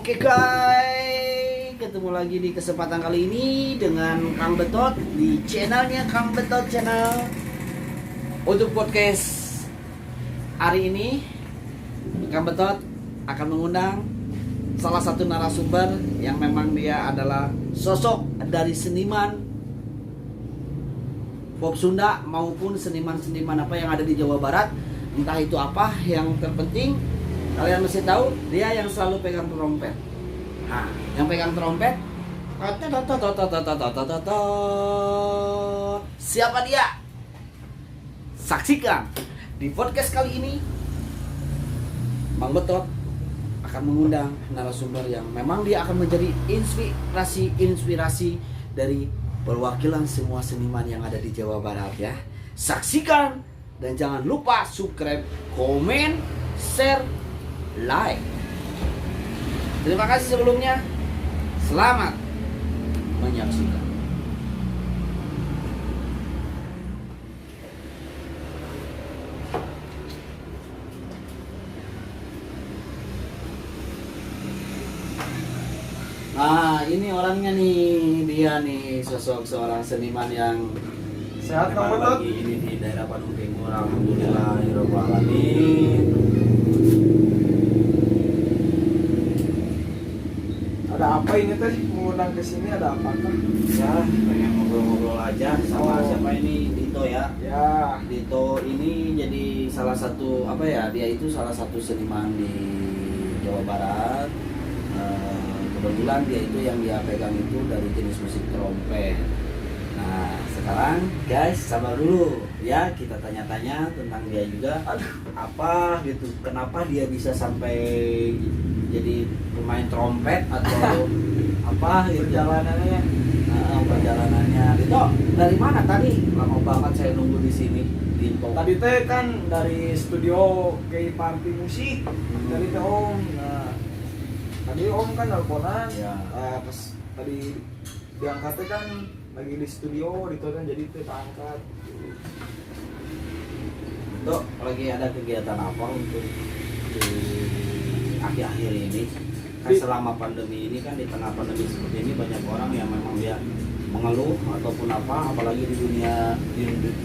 Oke guys, ketemu lagi di kesempatan kali ini dengan Kang Betot di channelnya Kang Betot Channel. Untuk podcast hari ini, Kang Betot akan mengundang salah satu narasumber yang memang dia adalah sosok dari seniman pop Sunda maupun seniman-seniman apa yang ada di Jawa Barat. Entah itu apa, yang terpenting kalian mesti tahu dia yang selalu pegang trompet. Nah, yang pegang trompet, siapa dia? Saksikan di podcast kali ini. Bang Betot akan mengundang narasumber yang memang dia akan menjadi inspirasi dari perwakilan semua seniman yang ada di Jawa Barat ya. Saksikan dan jangan lupa subscribe, komen, share, like. Terima kasih sebelumnya. Selamat menyaksikan. Nah, ini orangnya nih, dia nih sosok seorang seniman yang sehat Kang Betot. Ini di daerah Bandung Timur. Alhamdulillahirobbilalamin. Ada apa ini teh mengundang ke sini, ada apakah? Ya, pengen ngobrol-ngobrol aja sama Oh. siapa ini, Dito ya. Ya, Dito ini jadi salah satu apa ya? Dia itu salah satu seniman di Jawa Barat. Kebetulan dia itu yang dia pegang itu dari jenis musik trompet. Nah, sekarang guys, sabar dulu ya, kita tanya-tanya tentang dia juga. Apa gitu, kenapa dia bisa sampai jadi pemain trompet atau apa gitu. perjalanannya. Perjalanannya. Dito, dari mana tadi? Lama banget saya nunggu di sini. Dito. Tadi teh kan dari studio Gay Party Musik. Dari teh Om. Nah, tadi Om kan nelponan. Ya. Pas tadi diangkat teh kan lagi di studio, itu kan jadi teh angkat. Dok, lagi ada kegiatan apa untuk di akhir-akhir ini? Kan selama pandemi ini kan, di tengah pandemi seperti ini banyak orang yang memang dia mengeluh ataupun apa, apalagi di dunia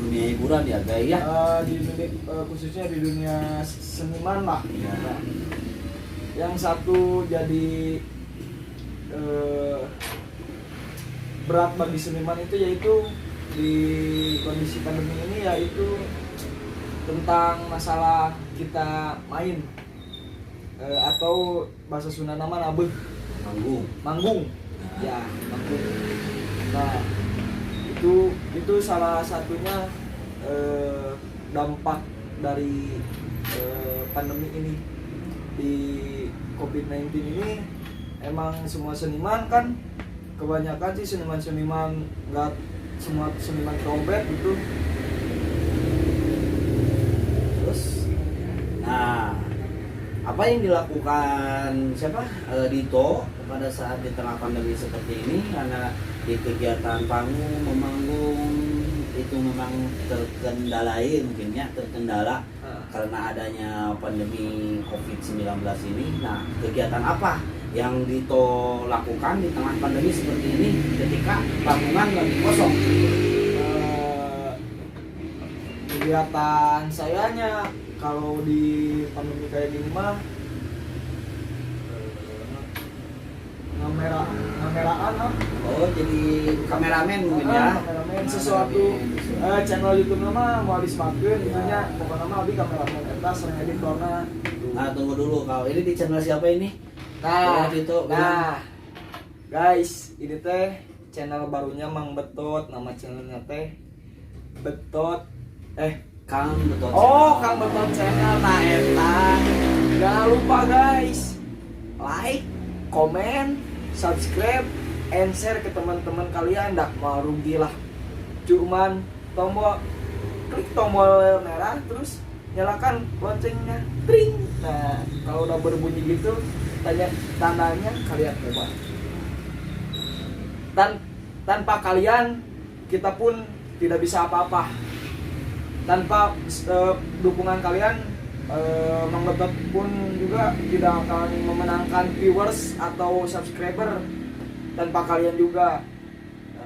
hiburan ya guys ya. Di dunia, khususnya di dunia seniman lah. Ya. Nah, yang satu jadi berat bagi seniman itu yaitu di kondisi pandemi ini, yaitu tentang masalah kita main atau bahasa Sunda nama nabeh manggung ya, manggung. Nah, itu salah satunya dampak dari pandemi ini. Di COVID-19 ini emang semua seniman kan, kebanyakan sih seniman-seniman, nggak semua seniman trompet gitu. Terus, nah, apa yang dilakukan Dito pada saat di tengah pandemi seperti ini? Karena di kegiatan panggung, memanggung itu memang terkendala karena adanya pandemi COVID-19 ini. Nah, kegiatan apa yang Dito lakukan di tengah pandemi seperti ini ketika panggungan lagi kosong? Kegiatan sayanya kalau di pandemi kayak gini mah kameraan lah. Oh, jadi kameramen mungkin ya? Kameramen sesuatu. Channel YouTube nama mau disemakin intinya pokoknya mah abi kameramen eta sering editorna. Nah, tunggu dulu, kalau ini di channel siapa ini? Nah, Dito, guys, ini teh channel barunya Mang Betot, nama channelnya teh Betot Kang Betot. Oh, Kang Betot channel. Nah, eta jangan lupa guys, like, komen, subscribe, and share ke teman-teman kalian. Dah mau rugi lah, cuman klik tombol merah terus nyalakan loncengnya, tring. Nah, kalau udah berbunyi gitu, tandanya kalian hebat. Tanpa kalian kita pun tidak bisa apa-apa. Tanpa dukungan kalian Mang Betot pun juga tidak akan memenangkan viewers atau subscriber tanpa kalian juga.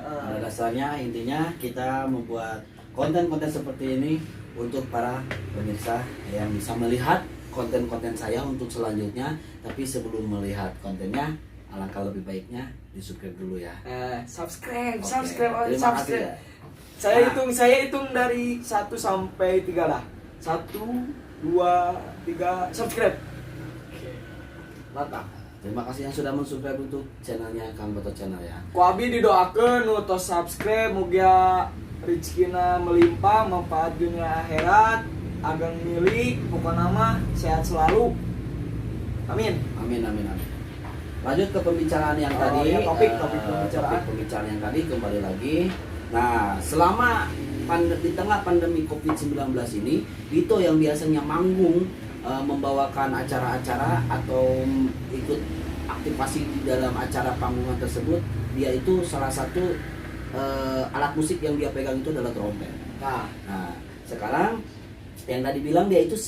Pada dasarnya intinya kita membuat konten-konten seperti ini untuk para pemirsa yang bisa melihat konten-konten saya untuk selanjutnya. Tapi sebelum melihat kontennya, alangkah lebih baiknya di subscribe dulu ya. Subscribe, Oke, subscribe, terima kasih subscribe. ya. Saya hitung dari 1 sampai 3 lah. 1, 2, 3, subscribe. Mantap. Terima kasih yang sudah mensubscribe untuk channelnya Kang Betot Channel ya. Ku abi didoakeun nu tos subscribe mugia rezekina melimpah, manfaat dunia akhirat, ageng milik, pokokna mah sehat selalu. Amin. Amin amin amin. Lanjut ke pembicaraan yang Oh, tadi. ya, topik pembicaraan. Topik pembicaraan yang tadi kembali lagi. Nah, selama di tengah pandemi COVID-19 ini, Dito yang biasanya manggung membawakan acara-acara atau ikut aktivasi di dalam acara panggungan tersebut, dia itu salah satu alat musik yang dia pegang itu adalah trompet. Nah, sekarang yang tadi bilang dia itu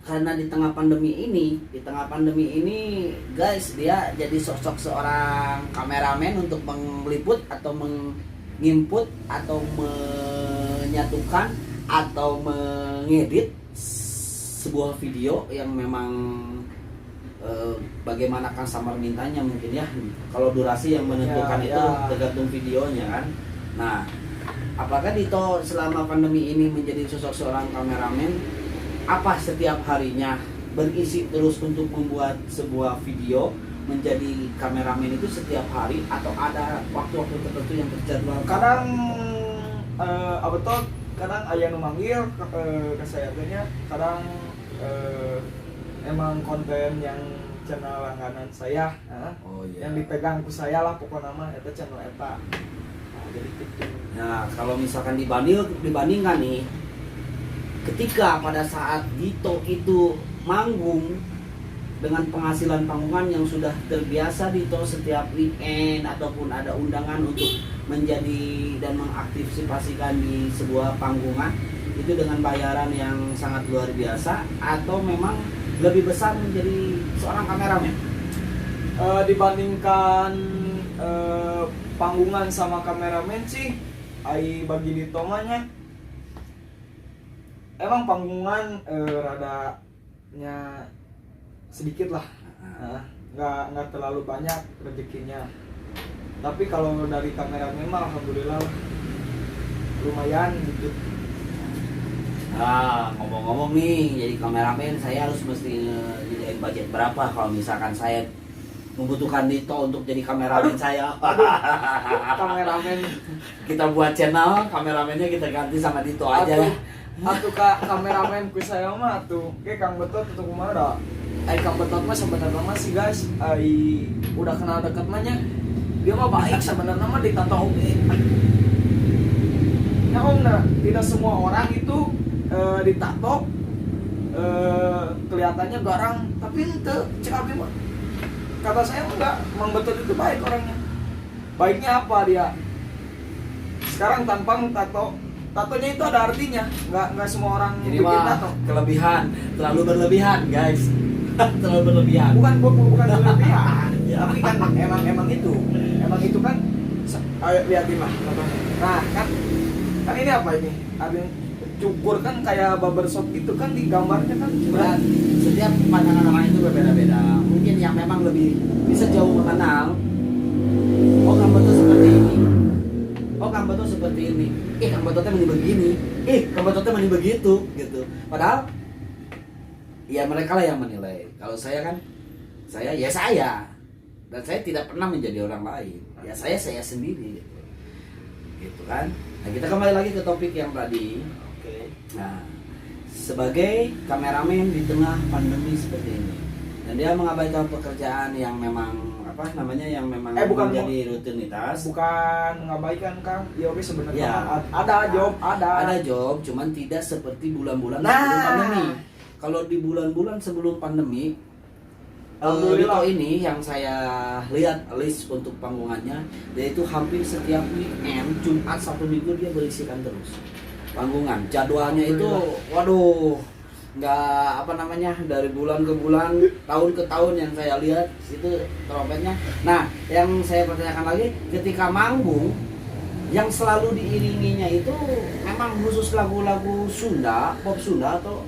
karena di tengah pandemi ini guys, dia jadi sosok seorang kameramen untuk meliput atau menginput atau menyatukan atau mengedit sebuah video yang memang bagaimana Kang Samar mintanya mungkin ya. Kalau durasi yang menentukan itu tergantung videonya kan. Nah, apakah Dito selama pandemi ini menjadi sosok seorang kameramen? Apa setiap harinya berisi terus untuk membuat sebuah video, menjadi kameramen itu setiap hari atau ada waktu-waktu tertentu yang terjadwal? Kadang apa tuh? Kadang aya nu manggil ke saya nya, kadang emang konten yang channel langganan saya, yang dipegang ku saya lah pokoknya mah eta channel eta. Nah, jadi gitu. Nah, kalau misalkan dibandingkan nih, ketika pada saat Dito itu manggung dengan penghasilan panggungan yang sudah terbiasa Dito setiap weekend ataupun ada undangan untuk menjadi dan mengaktifasikan di sebuah panggungan itu dengan bayaran yang sangat luar biasa, atau memang lebih besar menjadi seorang kameramen? Dibandingkan panggungan sama kameramen sih, ai bagi Dito mah nya emang panggungan radanya sedikit lah, nggak terlalu banyak rezekinya. Tapi kalau dari kameramen mah alhamdulillah lumayan gitu. Nah, ngomong-ngomong nih, jadi kameramen saya harus mesti nyediain budget berapa kalau misalkan saya membutuhkan Dito untuk jadi kameramen saya? Kameramen Kita buat channel, kameramennya kita ganti sama Dito aja ya. Atuh Kak, kameramen ku saya mah atuh ke Kang Betot atuh kumaha da. Kang Betot mah sebenarnya mah sih guys, udah kenal dekat mah nya. Dia mah baik sebenarnya mah ditato oge. Ya om, tidak semua orang itu ditato kelihatannya garang, tapi ente cek abi mah. Kata saya enggak, Mang Betot itu baik orangnya. Baiknya apa dia? Sekarang tanpa tato, tatonya itu ada artinya. Enggak semua orang Ini bikin mah tato. kelebihan, terlalu berlebihan guys. Terlalu berlebihan. Bukan berlebihan. Ya. Tapi kan emang itu kan. Ayo lihatin lah contohnya. Nah kan ini apa ini? Ada yang cukur kan kayak barbershop gitu kan, di gambarnya kan Dan setiap pandangan orang itu berbeda-beda. Mungkin yang memang lebih bisa jauh mengenal, oh Kang Betot seperti ini, oh Kang Betot seperti ini, Kang Betotnya meni begini, Kang Betotnya meni begitu gitu. Padahal ya mereka lah yang menilai. Kalau saya kan, saya dan saya tidak pernah menjadi orang lain. Ya saya sendiri gitu kan. Nah, kita kembali lagi ke topik yang tadi. Nah, sebagai kameramen di tengah pandemi seperti ini, dan dia mengabaikan pekerjaan yang memang yang memang bukan menjadi rutinitas. Bukan mengabaikan Kang, ya oke sebenarnya Ya. ada job, cuman tidak seperti bulan-bulan Nah. sebelum pandemi. Kalau di bulan-bulan sebelum pandemi, Alhamdulillah. Dito ini yang saya lihat list untuk panggungannya, dia itu hampir setiap weekend Jumat Sabtu Minggu dia berisikan terus panggungan. Jadwalnya itu waduh nggak apa namanya, dari bulan ke bulan, tahun ke tahun yang saya lihat itu trompetnya. Nah, yang saya pertanyakan lagi, ketika manggung yang selalu diiringinya itu memang khusus lagu-lagu Sunda, pop Sunda, atau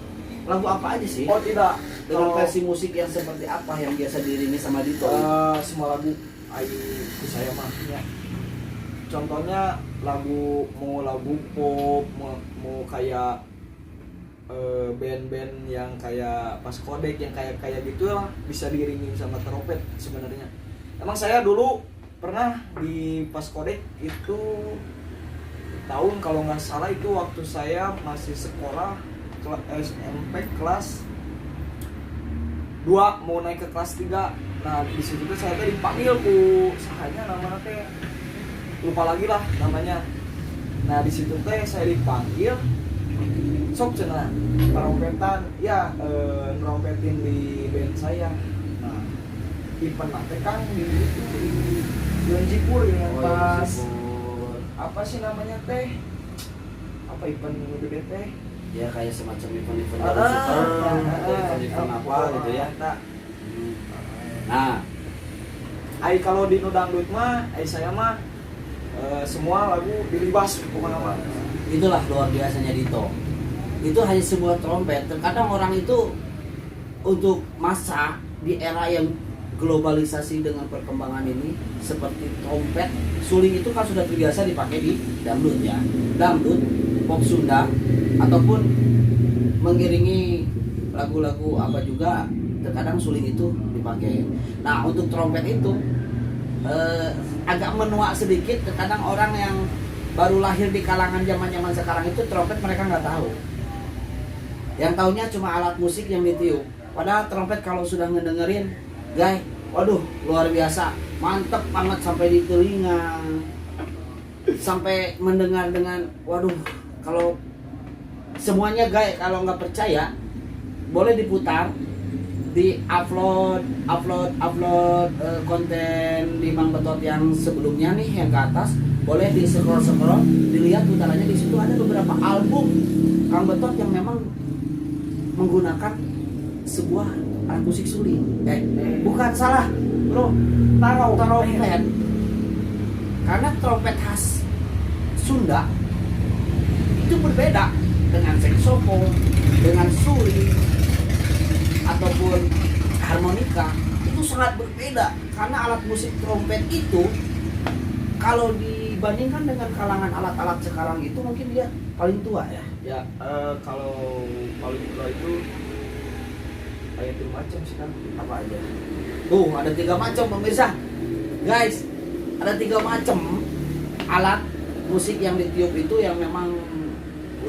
lagu apa aja sih? Oh tidak, Dengan kalau versi musik yang seperti apa yang biasa diiringi sama Dito? semua lagu saya mah ya. Contohnya mau lagu pop, mau kayak band-band yang kayak Pas Kodek yang kayak gitu lah, bisa diiringin sama trompet sebenarnya. Emang saya dulu pernah di Pas Kodek itu tahun, kalau nggak salah itu waktu saya masih sekolah SMP kelas 2 mau naik ke kelas 3. Nah di situ tuh saya teh dipanggil ku sahanya namanya teh lupa lagi lah namanya. Nah di situ teh saya dipanggil sok cenah trompetan ya, trompetin di band saya. Nah event teh kan di Yonjipur yang pas apa sih namanya teh, apa event gede teh Ya kayak semacam event-event dari super atau event-event apa gitu ya. Nah, ai kalau di nu dangdut mah saya mah semua lagu dilibas pokoknya mah. itulah luar biasanya Dito. Itu hanya sebuah trompet. Terkadang orang itu untuk masa di era yang globalisasi dengan perkembangan ini, seperti trompet, suling itu kan sudah terbiasa dipakai di dangdut ya. Dangdut, pop Sunda, ataupun mengiringi lagu-lagu apa juga, terkadang suling itu dipakai. Nah untuk trompet itu agak menua sedikit. Terkadang orang yang baru lahir di kalangan zaman sekarang itu trompet mereka nggak tahu. Yang taunya cuma alat musik yang ditiup. Padahal trompet kalau sudah ngedengerin, guys, waduh luar biasa, mantep banget sampai di telinga, sampai mendengar dengan, waduh, kalau semuanya guys, kalau nggak percaya boleh diputar, di upload konten di Mang Betot yang sebelumnya nih, yang ke atas, boleh di scroll dilihat putarannya. Di situ ada beberapa album Kang Betot yang memang menggunakan sebuah alat musik suling. Bukan salah bro, trompet. Karena trompet khas Sunda itu berbeda dengan saksofon, dengan suling, ataupun harmonika. Itu sangat berbeda, karena alat musik trompet itu kalau dibandingkan dengan kalangan alat-alat sekarang itu mungkin dia paling tua ya. Ya kalau paling tua itu kayak itu macam sih kan. Apa aja? Tuh ada 3 macam pemirsa. Guys, ada 3 macam alat musik yang ditiup itu yang memang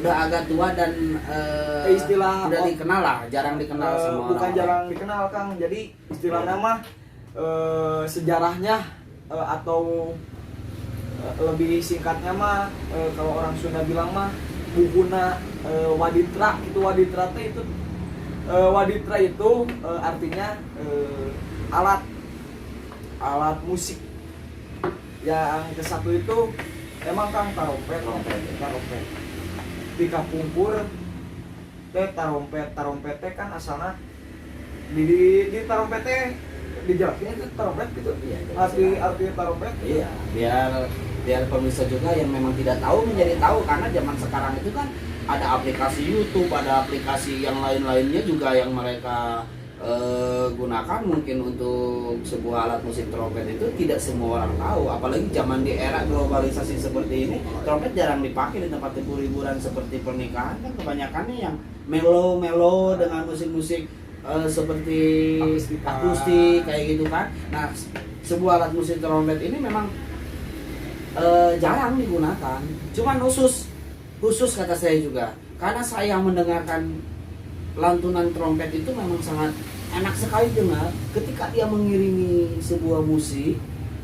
udah agak tua dan istilah udah dikenal lah, jarang dikenal sama orang. Bukan jarang dikenal Kang. Jadi istilahnya mah sejarahnya atau lebih singkatnya mah kalau orang Sunda bilang mah buhuna waditra. Itu waditra itu waditra itu artinya alat musik. Yang ke satu itu emang Kang trompet. Di kapungkur teh trompet teh kan asalnya di trompet teh dijelasin itu trompet gitu. Iya, arti trompet. Iya, biar pemirsa juga yang memang tidak tahu menjadi tahu, karena zaman sekarang itu kan ada aplikasi YouTube, ada aplikasi yang lain-lainnya juga yang mereka gunakan mungkin untuk sebuah alat musik trompet. Itu tidak semua orang tahu, apalagi zaman di era globalisasi seperti ini. Trompet jarang dipakai di tempat hiburan seperti pernikahan, kan kebanyakannya yang melo dengan musik-musik seperti akustik kayak gitu kan. Nah sebuah alat musik trompet ini memang jarang digunakan, cuman khusus kata saya juga, karena saya mendengarkan lantunan trompet itu memang sangat enak sekali dengar ketika dia mengiringi sebuah musik,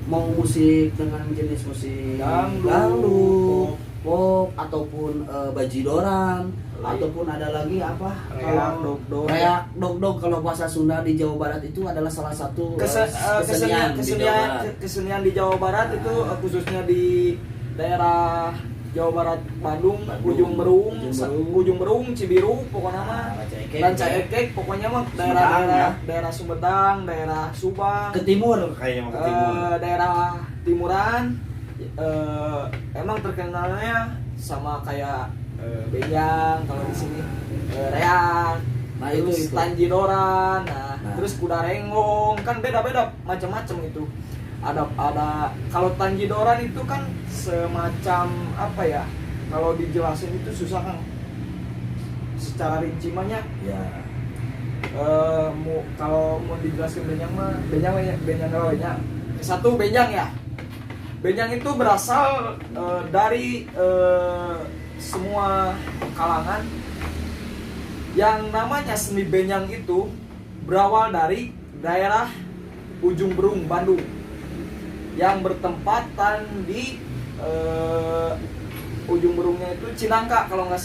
mau musik dengan jenis musik dangdut, pop, ataupun bajidoran, ataupun ada lagi apa, reak dogdog kalau bahasa Sunda di Jawa Barat itu adalah salah satu kesenian di Jawa Barat itu khususnya di daerah Jawa Barat, Bandung, Bandung, Ujung Berung, Cibiru, pokoknya mah. Ranca Ekek, pokoknya mah daerah Sumedang, daerah Subang. Ke timur kayaknya mau ke timur. Daerah timuran. Emang terkenalnya sama kayak Benyang kalau di sini, Reak. Nah, terus itu. Tanjidoran, Nah. terus Kudarenggong, kan beda-beda macam-macam itu. Ada kalau Tanjidoran itu kan semacam apa ya? Kalau dijelasin itu susah kan. Secara rinci mahnya Ya. kalau mau dijelasin Benyang. Satu Benyang ya. Benyang itu berasal dari semua kalangan. Yang namanya seni Benyang itu berawal dari daerah Ujung Berung, Bandung, yang bertempatan di ujung berungnya itu Cinangka kalau nggak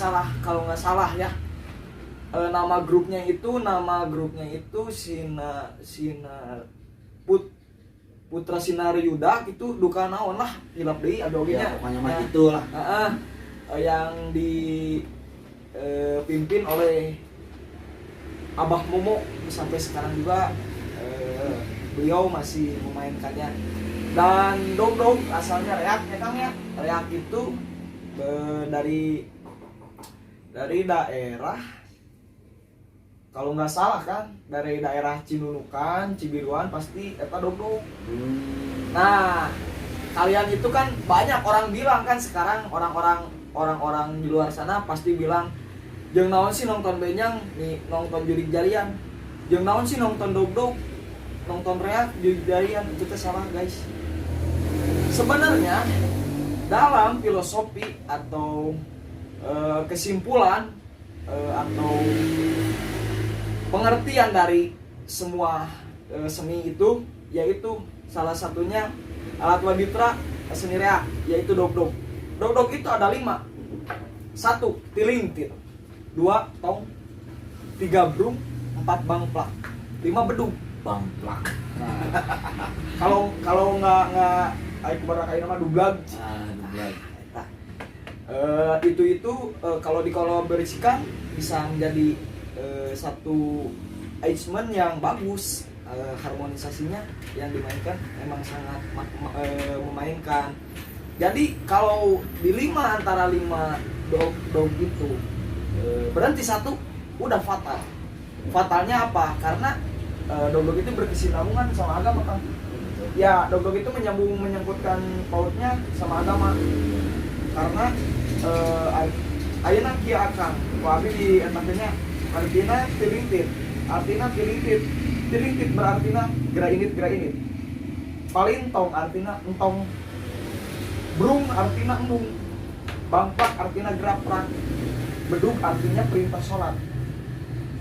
salah ya. Nama grupnya itu Putra Sinar Yuda gitu, duka naon lah hilap deui adoginya. Ya, pokoknya mah itulah. Yang dipimpin oleh Abah Momo sampai sekarang juga beliau masih memainkannya. Dan Dog asalnya Reak ya Kang ya. Reak itu dari daerah, kalau nggak salah kan dari daerah Cinunukan, Cibiruan pasti eta Dog. Nah, kalian itu kan banyak orang bilang kan sekarang orang-orang di luar sana pasti bilang jeung naon sih nonton Benyang nih, nonton jurig jarian. Jeung naon sih nonton Dog, nonton Reak jurig jarian. Itu teh salah, guys. Sebenarnya dalam filosofi atau kesimpulan atau pengertian dari semua seni itu, yaitu salah satunya alat waditra seni Reak, yaitu Dog. Dog itu ada 5. 1. Tilintit, 2. Tong, 3. Brung, 4. Bangplak, 5. Bedug. Bangplak. Nah, kalau nggak ayo kubarak ayo nama dublag. Dublag. Itu kalau dikolaborasikan bisa menjadi satu arrangement yang bagus. Harmonisasinya yang dimainkan memang sangat memainkan. Jadi kalau di 5 antara 5 dog itu berhenti 1 udah fatal. Fatalnya apa? Karena dog itu berkesinambungan sama agama kan. Ya, dog itu menyangkutkan pautnya sama agama. Karena ayeuna kieu akang, ku abi di etaknya artina tilintit. Artina tilintit. Tilintit berartina gerainit. Palintong artina entong. Brung artina embung. Bangplak artina geraprak. Bedug artinya perintah sholat.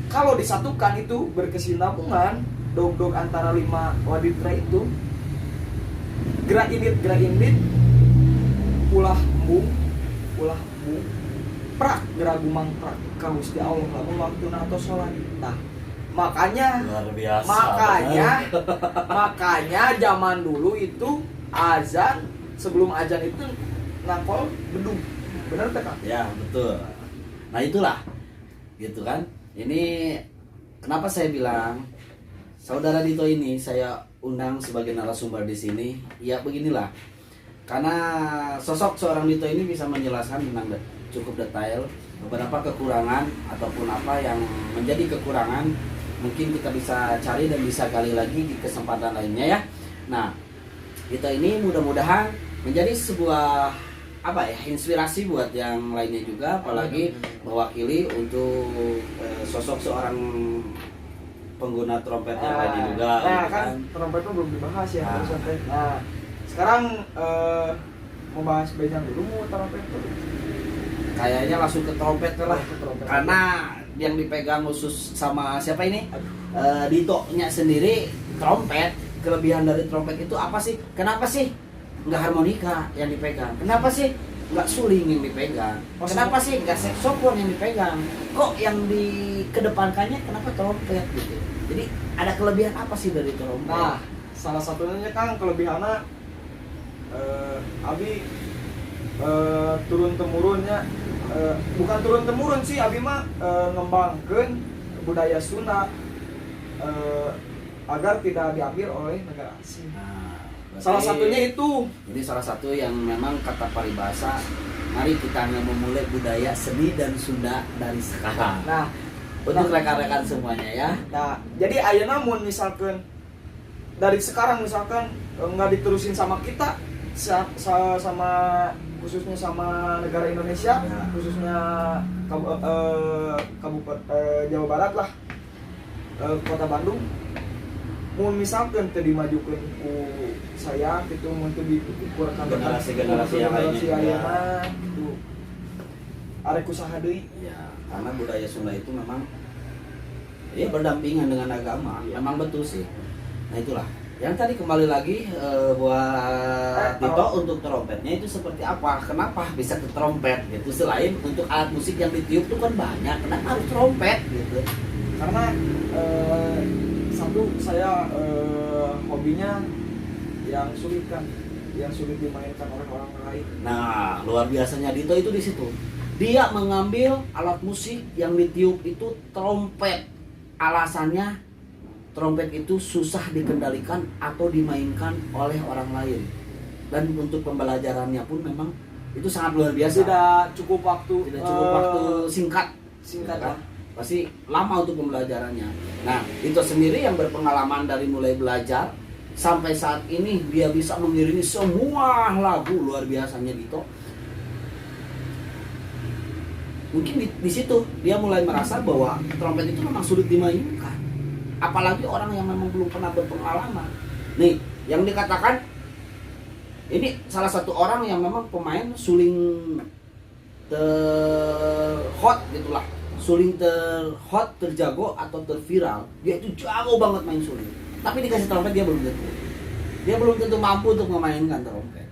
Kalau disatukan itu berkesinambungan dog antara 5 waditra itu, gerainit ulah embung prak geragumang prak ka Gusti Allah lamun waktuna atau sholat. Nah, makanya Luar biasa. makanya zaman dulu itu azan, sebelum azan itu ngakol bedug. Benar teh Kang? Ya, betul. Nah, itulah. Gitu kan. Ini kenapa saya bilang Saudara Dito ini saya undang sebagai narasumber di sini. Ya beginilah. Karena sosok seorang Dito ini bisa menjelaskan tentang cukup detail beberapa kekurangan ataupun apa yang menjadi kekurangan. Mungkin kita bisa cari dan bisa gali lagi di kesempatan lainnya ya. Nah, Dito ini mudah-mudahan menjadi sebuah inspirasi buat yang lainnya juga, apalagi mewakili untuk sosok seorang pengguna trompet yang lainnya juga. Nah, kan trompet itu belum dibahas ya. Nah, sekarang mau bahas Benyang dulu mau trompet dulu. Kayaknya langsung ke trompet lah. Karena yang dipegang khusus sama siapa ini? Dito-nya sendiri trompet. Kelebihan dari trompet itu apa sih? Kenapa sih nggak harmonika yang dipegang? Kenapa sih nggak suling yang dipegang? Kenapa sih nggak saxophone yang dipegang? Kok yang dikedepankannya kenapa trompet gitu? Jadi ada kelebihan apa sih dari trompet? Nah, salah satunya kan kelebihannya Abi turun temurunnya, bukan turun temurun sih, abi mah ngembangkeun budaya Sunda agar tidak diambil oleh negara asing. Nah, Salah satunya itu. Ini salah satu yang memang kata paribasa, mari kita memulai budaya seni dan Sunda dari sekarang. Nah, Untuk rekan-rekan semuanya ya. nah jadi ayeuna mun misalkan dari sekarang misalkan nggak diterusin sama kita, sama khususnya sama negara Indonesia, Ya. khususnya Kabupaten Jawa Barat lah, Kota Bandung, mau misalkan tadi dimajukan ku saya gitu, untuk dikurangkan Generasi-generasi yang lainnya juga. ayeuna gitu arek usaha deui. Ya, karena budaya Sunda itu memang ya berdampingan dengan agama. Memang betul sih. Nah itulah. Yang tadi kembali lagi buat Tito untuk trompetnya itu seperti apa? Kenapa bisa ke trompet gitu? Selain untuk alat musik yang ditiup itu kan banyak, kenapa harus trompet gitu? Karena satu saya hobinya yang sulit dimainkan oleh orang lain. Nah, luar biasanya Dito itu di situ. Dia mengambil alat musik yang ditiup itu trompet. Alasannya trompet itu susah dikendalikan atau dimainkan oleh orang lain. Dan untuk pembelajarannya pun memang itu sangat luar biasa. Tidak cukup waktu Singkat singkat ya lah. kan? Pasti lama untuk pembelajarannya. Nah, Dito sendiri yang berpengalaman dari mulai belajar sampai saat ini dia bisa mengiringi semua lagu, luar biasanya Dito. Mungkin di situ dia mulai merasa bahwa trompet itu memang sulit dimainkan. Apalagi orang yang memang belum pernah berpengalaman. Nih, yang dikatakan ini salah satu orang yang memang pemain suling terhot gitulah. Suling terhot, terjago atau terviral. Dia itu jago banget main suling. Tapi dikasih trompet dia belum tentu. Dia belum tentu mampu untuk memainkan trompet.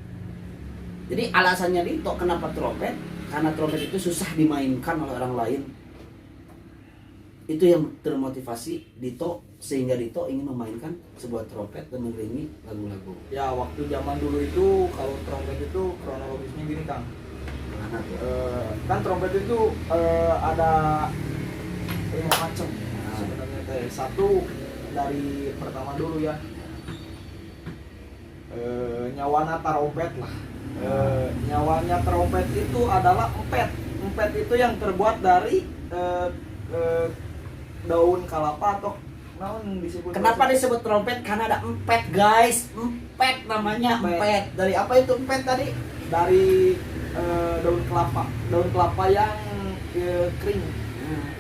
Jadi alasannya Dito kenapa trompet? Karena trompet itu susah dimainkan oleh orang lain. Itu yang termotivasi Dito, sehingga Dito ingin memainkan sebuah trompet dan mengiringi lagu-lagu. Ya waktu zaman dulu itu kalau trompet itu kronologisnya gini Kang. Mana tuh? Kan trompet itu ada 5 macam sebenarnya teh. Satu dari pertama dulu ya, nyawana trompet lah. Nyawanya trompet itu adalah empet. Empet itu yang terbuat dari daun kelapa atau naon disebut. Kenapa disebut trompet? Karena ada empet guys. Empet namanya, empet. Dari apa itu empet tadi? Dari daun kelapa yang kering.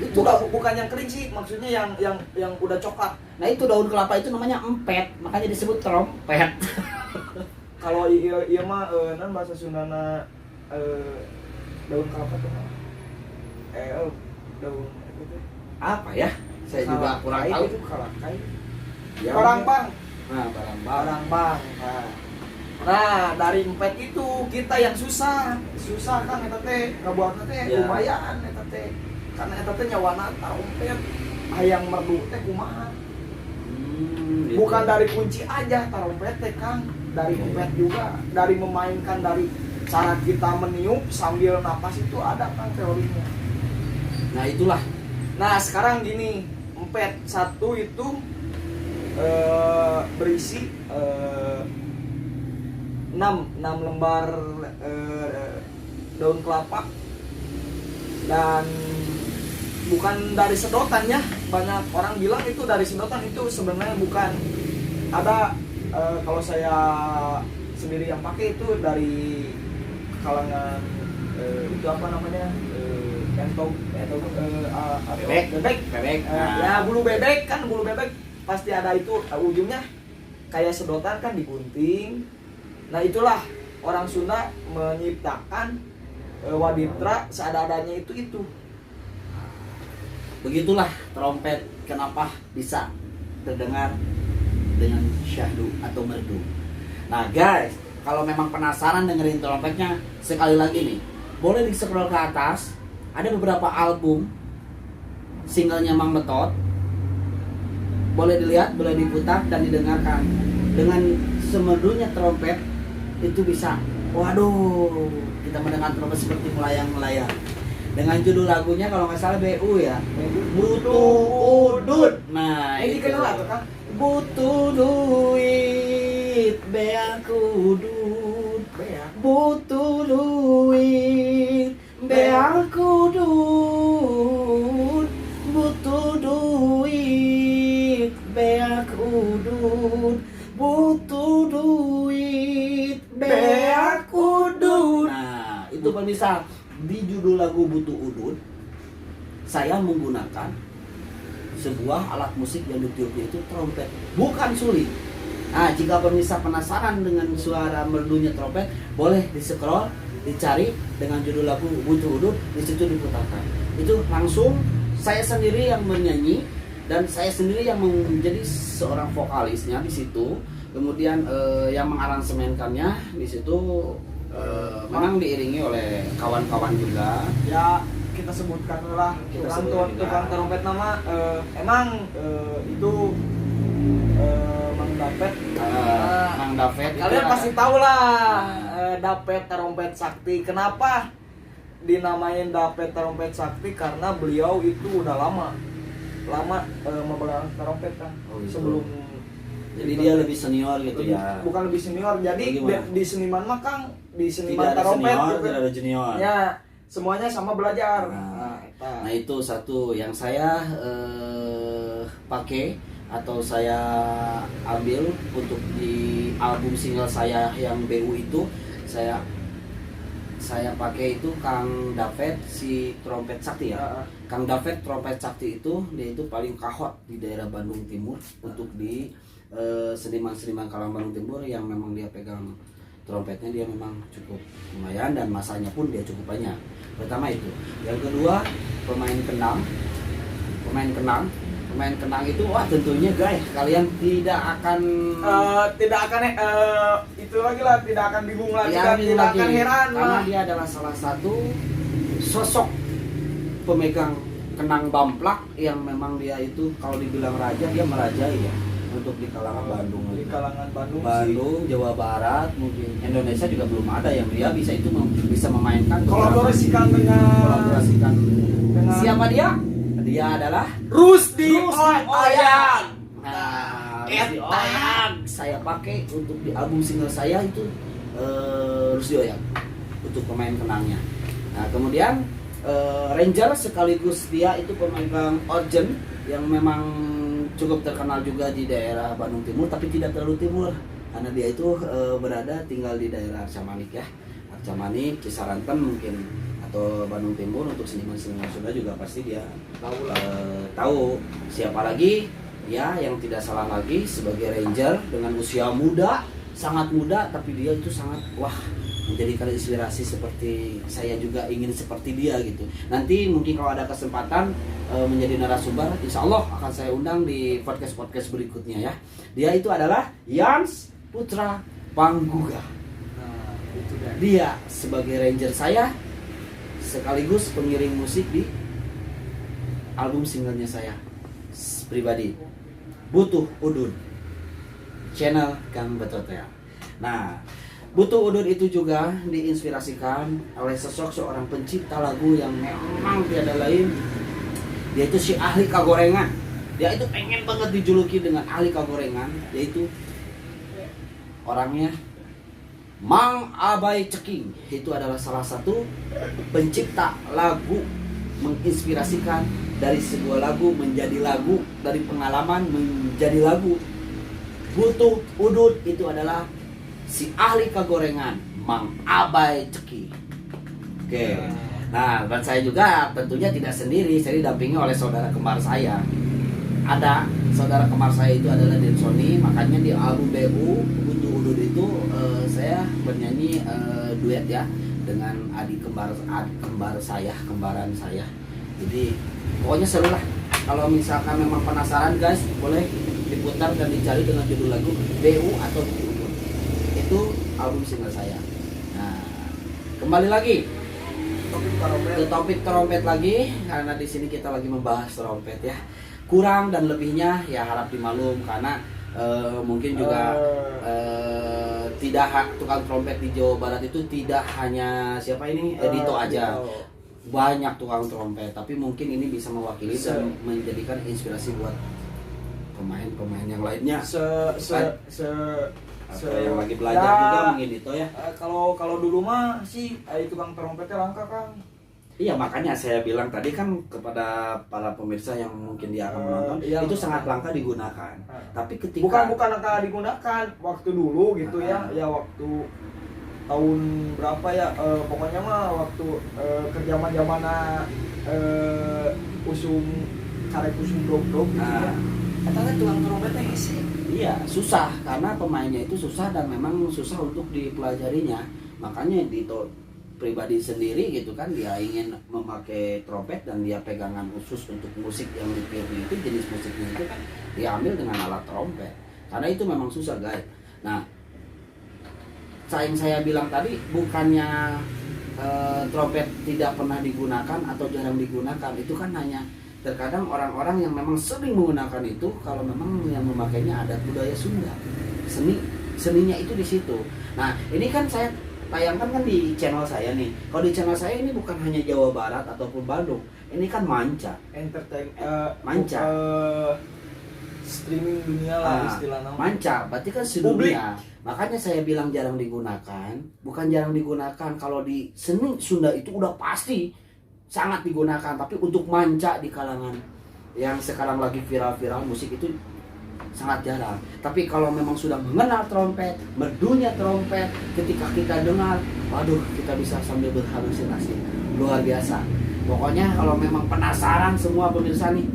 Itu Bukan yang kering sih, maksudnya yang udah coklat. Nah itu daun kelapa itu namanya empet, makanya disebut trompet. Kalau iya mah nan bahasa Sundana daun kelapa tuh daun itu Apa ya? Saya juga kurang tahu. itu kalakai. Ya, Barangbang. Nah, barangbang. Barangbang. Nah, dari empet itu kita yang susah kan eta teh ngabuatna teh Ya. lumayan eta teh. Karena eta teh nyawana trompet hayang merdu teh kumaha. Gitu. Bukan dari kunci aja trompet teh Kang, dari empet juga, dari memainkan, dari cara kita meniup sambil napas itu ada Kang teorinya. Nah itulah. Nah sekarang gini, empet satu itu berisi 6 lembar daun kelapa, dan bukan dari sedotan ya. Banyak orang bilang itu dari sedotan, itu sebenarnya bukan. Ada kalau saya sendiri yang pakai itu dari kalangan itu apa namanya, bebek. Ya bulu bebek kan, bulu bebek pasti ada itu ujungnya kayak sedotan kan, digunting. Nah itulah orang Sunda menciptakan waditra seadanya itu. Begitulah trompet kenapa bisa terdengar dengan syahdu atau merdu. Nah guys, kalau memang penasaran dengerin trompetnya, sekali lagi nih, boleh di scroll ke atas. Ada beberapa album singlenya Mang Betot. Boleh dilihat, boleh diputar dan didengarkan. Dengan semerdunya trompet itu bisa, waduh, kita kita mendengar trompet seperti melayang-layang. Dengan judul lagunya kalau nggak salah BU ya, Butuh Udut. Nah, Ini itu. dikenal tuh kan? Butuh duit, bea kudut. Bea. Butuh duit, bea kudut. Butuh duit, bea kudut. Butuh duit, bea kudut. Nah, itu pemirsa, di judul lagu Butuh Udut saya menggunakan sebuah alat musik yang ditiupnya itu trompet, bukan suling. Nah, jika pemirsa penasaran dengan suara merdunya trompet, boleh di-scroll, dicari dengan judul lagu Butuh Udut, di situ diputarkan. Itu langsung saya sendiri yang menyanyi dan saya sendiri yang menjadi seorang vokalisnya di situ. Kemudian yang mengaransemenkannya di situ memang diiringi oleh kawan-kawan juga. Ya kita sebutkan lah Kita tukang sebutkan juga. tukang trompet nama emang itu Mang David. Mang David itu Kalian ada- pasti tahu lah David trompet sakti. Kenapa dinamain David trompet sakti? Karena beliau itu udah lama memegang trompet kan. Oh, gitu. Sebelum Jadi dia lebih senior gitu ya. Bukan lebih senior. Jadi Bagaimana? di seniman mah Kang, di Tidak seniman ada trompet senior, gitu. tidak ada junior. Ya, semuanya sama belajar. Nah, nah itu satu yang saya pakai atau saya ambil untuk di album single saya yang BU itu, saya pakai itu Kang David si trompet sakti ya. Kang David trompet sakti itu dia itu paling kahot di daerah Bandung Timur untuk di seniman-seniman kalangan Bandung Timur yang memang dia pegang trompetnya, dia memang cukup lumayan dan masanya pun dia cukup banyak. Pertama itu. Yang kedua, pemain kenang itu wah tentunya guys kalian tidak akan Itu lagi lah, tidak akan bingung lagi ya, dan bingung tidak lagi. akan heran Karena lah. dia adalah salah satu sosok pemegang kenang bamplak yang memang dia itu kalau dibilang raja, dia merajai ya untuk di kalangan Bandung. Di kalangan Bandung, Bandung, Jawa Barat, mungkin Indonesia juga belum ada yang dia bisa itu bisa memainkan kolaborasikan dengan kolaborasikan siapa dia? Dia adalah Rusdi Oyan. Oyan. Nah, Eta. Rusdi Oyan saya pakai untuk di album single saya itu Rusdi Oyan untuk pemain kenangnya. Nah, kemudian Ranger sekaligus dia itu pemegang organ yang memang cukup terkenal juga di daerah Bandung Timur, tapi tidak terlalu timur karena dia itu berada tinggal di daerah Arca Manik ya, Arca Manik, Cisaranten mungkin atau Bandung Timur. Untuk seniman-seniman Sunda juga pasti dia tahu siapa lagi ya, yang tidak salah lagi sebagai Ranger dengan usia muda, sangat muda, tapi dia itu sangat menjadikan inspirasi seperti saya juga ingin seperti dia gitu. Nanti mungkin kalau ada kesempatan menjadi narasumber, insya Allah akan saya undang di podcast berikutnya ya. Dia itu adalah Yans Putra Pangguga. Nah, itu dia. Dia sebagai Ranger saya sekaligus pengiring musik di album singlenya saya pribadi, Butuh Udut, channel Kang Betotel. Nah, Butuh Udut itu juga diinspirasikan oleh sosok seorang pencipta lagu yang memang tiada lain, dia itu si ahli kagorengan. Dia itu pengen banget dijuluki dengan ahli kagorengan, yaitu orangnya Mang Abai Ceking. Itu adalah salah satu pencipta lagu, menginspirasikan dari sebuah lagu menjadi lagu, dari pengalaman menjadi lagu. Butuh Udut itu adalah si ahli kagorengan Mang Abai Ceking. Oke. Nah, dan saya juga tentunya tidak sendiri, saya didampingi oleh saudara kembar saya. Ada saudara kembar saya itu adalah Densoni, makanya di album BU Butuh Udut itu saya bernyanyi duet ya dengan adik kembaran saya, kembaran saya. Jadi pokoknya seru lah. Kalau misalkan memang penasaran guys, boleh diputar dan dicari dengan judul lagu BU atau Butuh Udut. Itu album single saya. Nah, kembali lagi ke topik trompet lagi, karena di sini kita lagi membahas trompet ya. Kurang dan lebihnya ya harap dimaklum karena Mungkin juga tidak tukang trompet di Jawa Barat itu tidak hanya siapa ini Dito aja, banyak tukang trompet, tapi mungkin ini bisa mewakili dan menjadikan inspirasi buat pemain-pemain yang lainnya. Yang lagi belajar ya, juga mungkin Dito ya. Kalau dulu mah sih tukang trompetnya langka Kang. Iya, makanya saya bilang tadi kan kepada para pemirsa yang mungkin dia akan menonton, itu sangat langka digunakan. Tapi ketika bukan langka digunakan waktu dulu gitu ya waktu tahun berapa ya, pokoknya mah waktu kerjaman-zamana usum karek usum dog gitu ya. Katanya tukang trompetnya sih. Iya, susah karena pemainnya itu susah dan memang susah untuk dipelajarinya. Makanya Dito pribadi sendiri gitu kan, dia ingin memakai trompet dan dia pegangan khusus untuk musik yang dipilih itu, jenis musiknya itu kan dia ambil dengan alat trompet karena itu memang susah guys. Nah, saya bilang tadi bukannya trompet tidak pernah digunakan atau jarang digunakan, itu kan hanya terkadang orang-orang yang memang sering menggunakan itu kalau memang yang memakainya adat budaya Sunda, seninya itu di situ. Nah, ini kan saya tayangkan kan di channel saya nih. Kalau di channel saya ini bukan hanya Jawa Barat ataupun Bandung, ini kan manca, manca, streaming dunia lah istilahnya. Manca, berarti kan sedunia. Makanya saya bilang jarang digunakan, bukan jarang digunakan. Kalau di seni Sunda itu udah pasti sangat digunakan, tapi untuk manca di kalangan yang sekarang lagi viral-viral musik itu sangat jarang. Tapi kalau memang sudah mengenal trompet, merdunya trompet, ketika kita dengar, waduh, kita bisa sambil berhalusinasi, luar biasa. Pokoknya kalau memang penasaran semua pemirsa nih,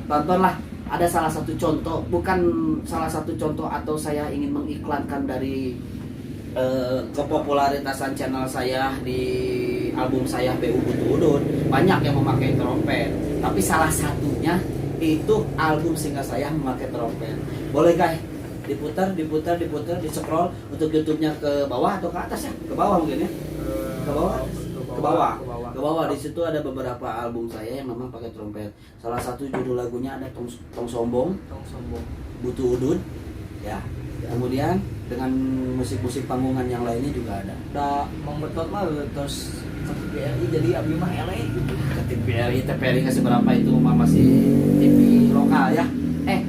tontonlah. Ada salah satu contoh, bukan salah satu contoh atau saya ingin mengiklankan dari kepopularitasan channel saya di album saya BU Butuh Udun, banyak yang memakai trompet, tapi salah satunya itu album single saya memakai trompet. Boleh guys, diputar, di scroll untuk YouTube-nya ke bawah atau ke atas ya? Ke bawah mungkin ya? Ke bawah. Di situ ada beberapa album saya yang memang pakai trompet. Salah satu judul lagunya ada Tong Sombong, Butuh Udun, ya. Kemudian dengan musik-musik panggungan yang lainnya juga ada. Mang Betot mah terus TVRI jadi abdi mah eleh gitu. TVRI kasih berapa itu mah masih TV lokal ya.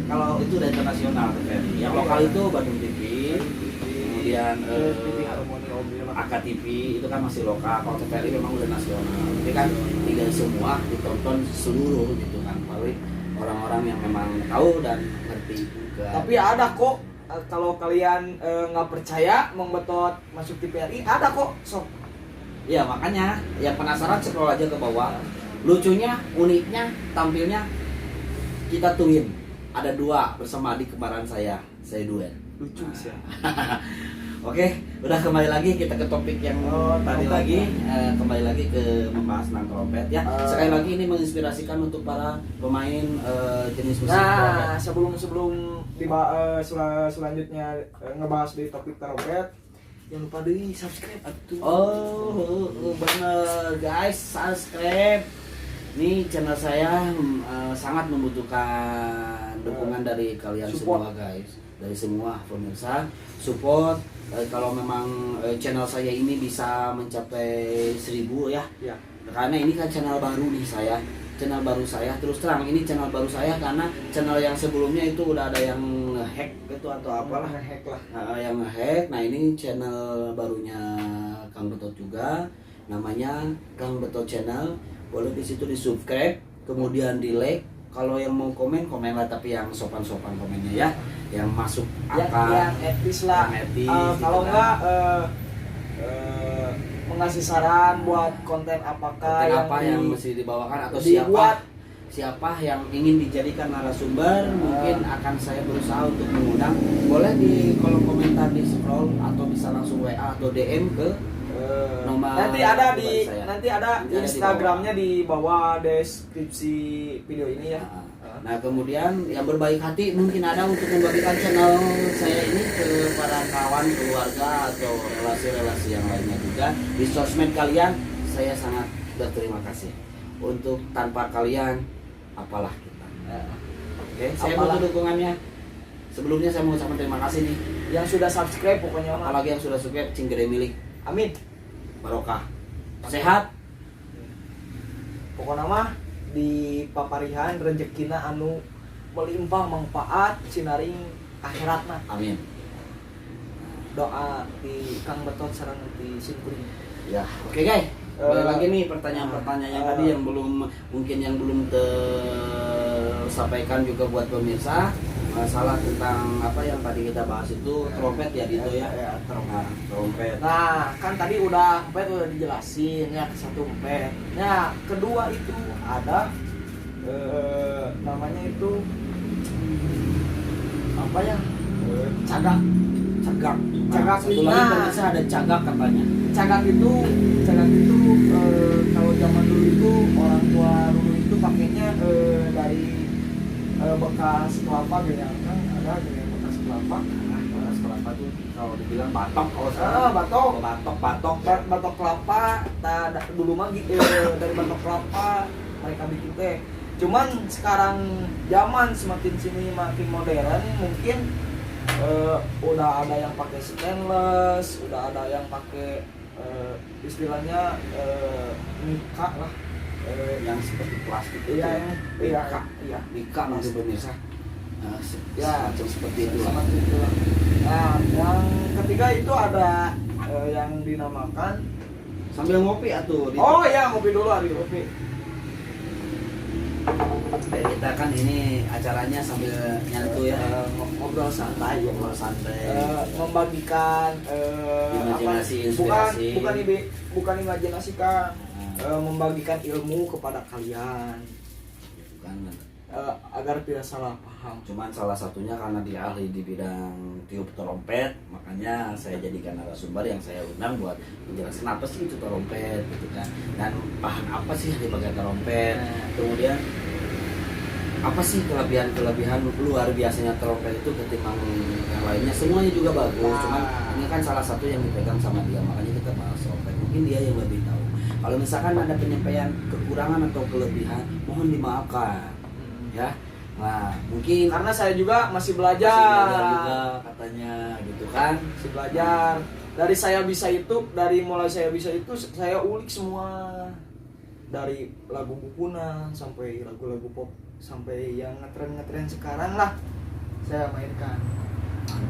Kalau itu udah internasional TVRI. Yang lokal itu Bandung TV, kemudian TV Harmoni AKTV itu kan masih lokal. Kalau TVRI memang udah nasional. Jadi kan tidak semua ditonton seluruh gitu kan. Paling orang-orang yang memang tahu dan ngerti juga. Tapi ada kok, kalau kalian nggak percaya Mang Betot masuk TVRI, ada kok, sok. Ya makanya yang penasaran scroll aja ke bawah. Lucunya, uniknya, tampilnya kita twin. Ada dua bersama adik kembaran saya duet. Lucu sih. Oke, udah kembali lagi kita ke topik yang tadi lagi, kembali lagi ke membahas tentang trompet ya. Sekali lagi ini menginspirasikan untuk para pemain jenis musik trompet. Sebelum selanjutnya ngebahas di topik trompet, jangan lupa di subscribe atuh. Oh, bener guys, subscribe. Ini channel saya sangat membutuhkan dukungan dari kalian semua guys, dari semua pemirsa. Support kalau memang channel saya ini bisa mencapai 1000 ya. Karena ini kan channel baru nih saya. Channel baru saya, terus terang ini channel baru saya karena channel yang sebelumnya itu udah ada yang hack gitu atau apalah, yang hack. Nah, ini channel barunya Kang Betot juga, namanya Kang Betot Channel. Boleh di situ di subscribe, kemudian di like. Kalau yang mau komen lah, tapi yang sopan-sopan komennya ya, yang masuk akal, yang etis lah. Kalau enggak mengasih saran buat konten apakah yang mesti dibawakan atau dibuat. siapa yang ingin dijadikan narasumber, mungkin akan saya berusaha untuk mengundang. Boleh di kolom komentar di scroll atau bisa langsung WA atau DM ke nomor. Nanti ada Instagramnya di bawah deskripsi video ini ya. Nah, kemudian yang berbaik hati mungkin ada untuk membagikan channel saya ini ke para kawan, keluarga atau relasi-relasi yang lainnya juga di sosmed kalian. Saya sangat berterima kasih. Untuk tanpa kalian apalah kita. Oke, saya butuh dukungannya. Sebelumnya saya mau ucapkan terima kasih nih. Yang sudah subscribe pokoknya mah. Apalagi yang sudah subscribe, cing gede milik. Amin. Barokah. Sehat. Pokoknya mah di paparihan rezekina anu melimpah manfaat sinaring akhiratna. Amin. Doa di Kang Betot sareng di Simkuring. Ya, oke guys. Boleh lagi nih pertanyaan-pertanyaan yang tadi yang belum tersampaikan juga buat pemirsa. Masalah tentang apa yang tadi kita bahas itu trompet ya gitu ya. Trompet. Nah, kan tadi udah empet udah dijelasin ya, satu empet. Nah, kedua itu ada namanya itu apa ya? Cagak. Cagak Satu lagi pemirsa ada cagak katanya. Cagak itu kalau zaman dulu itu orang tua dulu itu pakainya dari bekas kelapa gitu ya, kan ada gitu ya, bekas kelapa. Nah, bekas kelapa tuh kalau dibilang batok kalau batok kelapa. Dulu mah gitu dari batok kelapa mereka bikin teh. Cuman sekarang zaman semakin sini makin modern, mungkin udah ada yang pakai stainless, udah ada yang pakai istilahnya mika lah, yang seperti plastik itu. Mika maksud pemirsa. Ya, macam seperti itu. Nah, yang ketiga itu ada yang dinamakan sambil ngopi atuh. Oh iya, ngopi dulu hari ngopi. Kita kan ini acaranya sambil nyantu ya, ngobrol santai, membagikan imajinasi, inspirasi. bukan imajinasi Kang, membagikan ilmu kepada kalian, Bukan, agar tidak salah paham. cuman salah satunya karena dia ahli di bidang tiup trompet, makanya saya jadikan narasumber yang saya undang buat menjelaskan apa sih itu trompet gitu kan, dan bahan apa sih yang dipakai trompet, kemudian apa sih kelebihan luar biasanya trompet itu ketimbang yang lainnya. Semuanya juga bagus, cuman ini kan salah satu yang dipegang sama dia, makanya kita bahas trompet, mungkin dia yang lebih tahu. Kalau misalkan ada penyampaian kekurangan atau kelebihan, mohon dimaafkan ya. Nah, mungkin Karena saya juga masih belajar belajar juga katanya gitu kan. masih belajar. Dari mulai saya bisa itu saya ulik semua, dari lagu bukuna sampai lagu-lagu pop sampai yang ngetren sekarang lah saya mainkan.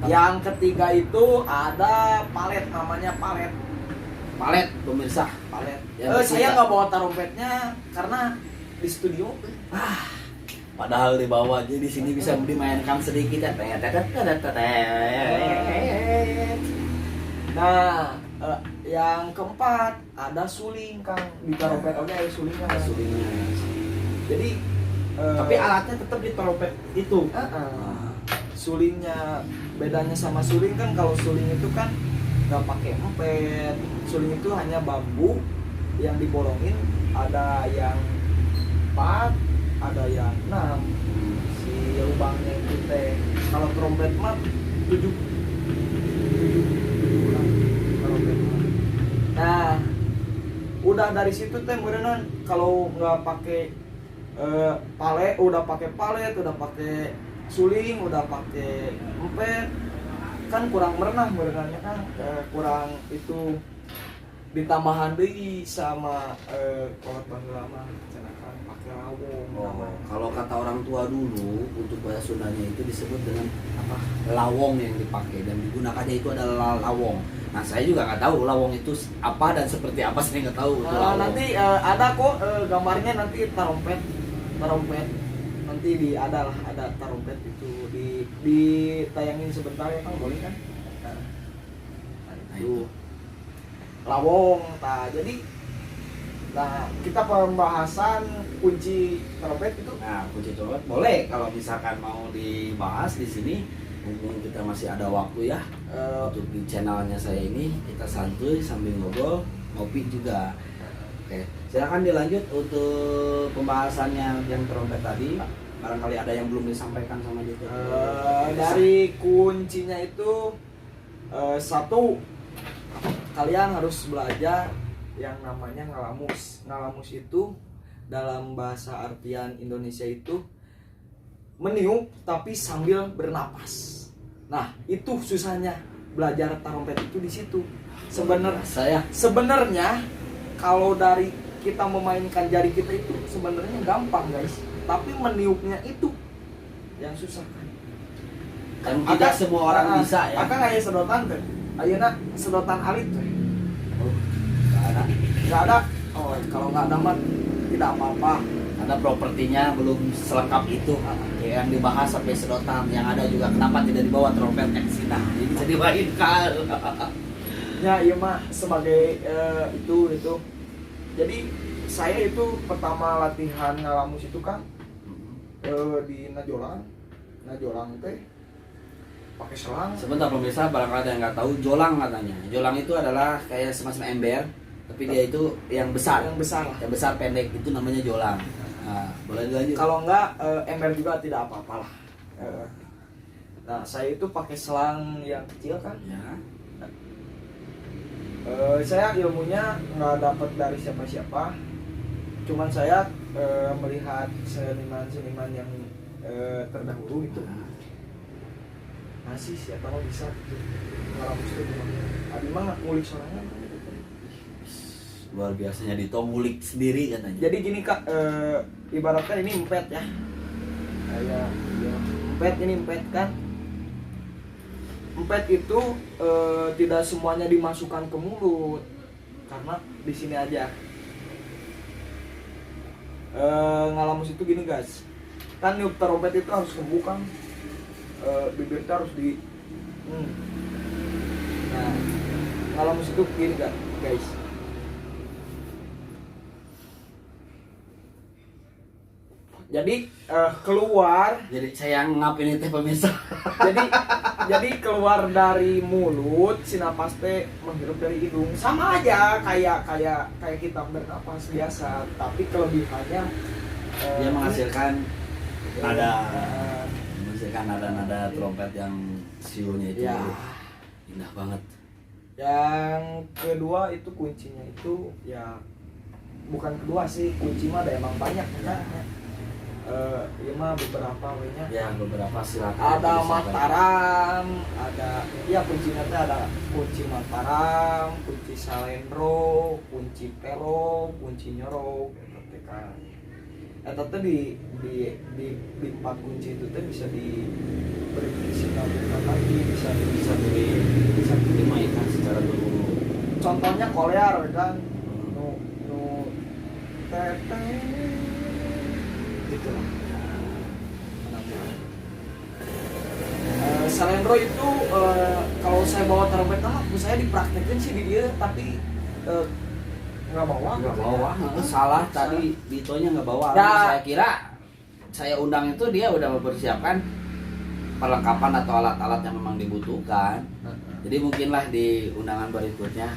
Yang ketiga itu ada palet, namanya palet Pemirsa, palet. Yang Saya ketiga. nggak bawa trompetnya karena di studio. padahal di bawah aja di sini bisa dimainkan sedikit ya. Nah, yang keempat ada suling Kang, di trompet oke ada sulingnya. Sulingnya. Jadi Tapi alatnya tetap di trompet itu. sulingnya bedanya sama suling kan, kalau suling itu kan nggak pakai empet, suling itu hanya bambu yang dibolongin, ada yang 4, ada yang 6 si lubangnya itu teh. Kalau trompet mah 7 trompet mah. Nah, udah dari situ teh beneran kalau nggak pakai palet, udah pakai suling, udah pakai empet, kan kurang merenah benerannya kan, kurang itu. Ditambahan deui sama kolot banglama cenah pakai lawong. Kalau kata orang tua dulu untuk bahasa Sundanya itu disebut dengan apa? Lawong yang dipakai dan digunakannya itu adalah lawong. Nah, saya juga nggak tahu lawong itu apa dan seperti apa, saya nggak tahu. Itu lawong. Nanti ada kok gambarnya, nanti trompet nanti ada trompet itu ditayangin sebentar ya Kang, boleh kan? Nah, itu lawong. Jadi kita pembahasan kunci trompet itu. Nah, kunci trompet boleh kalau misalkan mau dibahas di sini, mumpung kita masih ada waktu ya. Untuk di channelnya saya ini kita santuy sambil ngobrol, ngopi juga. Oke, silakan dilanjut untuk pembahasannya yang trompet tadi. Barangkali ada yang belum disampaikan sama dia. Dari kuncinya itu satu, kalian harus belajar yang namanya ngalamus. Ngalamus itu dalam bahasa artian Indonesia itu meniup tapi sambil bernapas. Nah, itu susahnya belajar trompet itu di situ. Saya Sebenarnya kalau dari kita memainkan jari kita itu sebenarnya gampang guys, tapi meniupnya itu yang susah kan. tidak semua orang bisa ya. Akan aya sedotan teh. Ayeuna sedotan alit teh. Oh, nggak ada. Oh, kalau nggak ada mah tidak apa-apa. Karena propertinya belum selengkap itu. Ya, yang dibahas sampai sedotan, yang ada juga kenapa tidak dibawa trompet ke sini. Jadi bisa dimainkan. Ya, iya mah sebagai itu. Jadi saya itu pertama latihan ngalamus itu kan di Najolang teh pakai selang. Sebentar pemirsa, barangkali ada yang nggak tahu, jolang katanya. Jolang itu adalah kayak semacam ember, tapi dia itu yang besar. Yang besar lah. Yang besar pendek itu namanya jolang. Nah, boleh dilanjut. Kalau enggak ember juga tidak apa-apa lah. Nah, saya itu pakai selang yang kecil kan. Ya. Saya ilmunya nggak dapat dari siapa-siapa. Cuman saya melihat seniman-seniman yang terdahulu itu. Masih siapa mau bisa ngalamus itu gimana? Abi mah ngulik sorangan. Luar biasanya ditomulik sendiri katanya. Jadi gini Kak, ibaratnya ini empet ya. Kayak ya, empet kan. Empet itu tidak semuanya dimasukkan ke mulut. Karena di sini aja. Ngalamus itu gini guys. Kan niup trompet itu harus kebuka. Bibirnya harus di Nah, ngalamus itu gini guys. Jadi keluar. Jadi saya ngap ini teh pemirsa. jadi keluar dari mulut, si napas teh menghirup dari hidung. Sama aja kayak kita bernapas biasa, tapi kelebihannya Dia menghasilkan nada trompet yang siunya itu ya. indah banget. Yang kedua itu kuncinya itu ya bukan kedua sih, kunci mah ada emang banyak kan. Ya mah beberapa wenya. Ya beberapa silakan. Ada Mataram, ada ya kuncinya teh ada kunci Mataram, kunci Salendro, kunci Pero, kunci Nyoro gitu teh kan. Eta teh di 4 kunci itu teh bisa diberi sinyal lagi, bisa dimainkan secara berguru. contohnya kolear kan. Nu teteh gitu lah. Salendro itu kalau saya bawa trompet saya dipraktekin sih di dia, tapi nggak bawa. Salah tadi Ditonya nggak bawa. Ya. Saya kira saya undang itu dia udah mempersiapkan perlengkapan atau alat-alat yang memang dibutuhkan. Jadi mungkinlah di undangan berikutnya,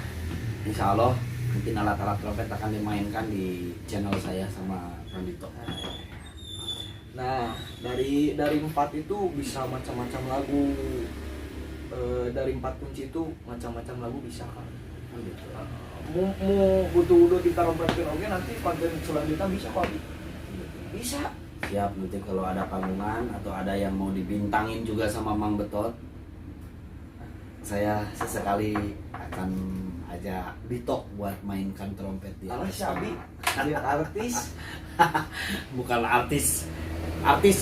insya Allah mungkin alat-alat trompet akan dimainkan di channel saya sama Kang Dito. Nah, dari 4 itu bisa macam-macam lagu. Dari 4 kunci itu macam-macam lagu bisa kan. Mau butuh ditarompetin oke nanti konten selanjutnya bisa kok. Bisa. Siap, nanti kalau ada panggungan atau ada yang mau dibintangin juga sama Mang Betot, saya sesekali akan ajak Dito buat mainkan trompet di Alah Syabi, dia artis. Bukan artis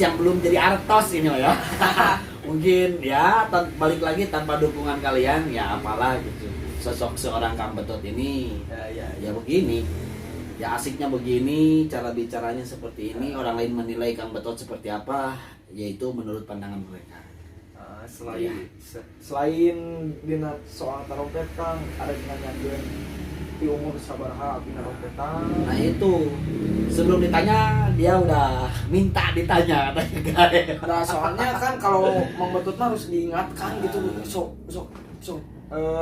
yang belum jadi artos ini ya. Mungkin ya balik lagi tanpa dukungan kalian ya apalah gitu. Sosok seorang Kang Betot ini ya begini. Ya asiknya begini, cara bicaranya seperti ini, orang lain menilai Kang Betot seperti apa, yaitu menurut pandangan mereka. Selain dina soal trompet Kang, ada dinanyakeun di umur sabaraha dina trompetan. Nah itu sebelum ditanya dia udah minta ditanya katanya guys. Nah soalnya kan kalau Mang Betot mah harus diingatkan gitu, sok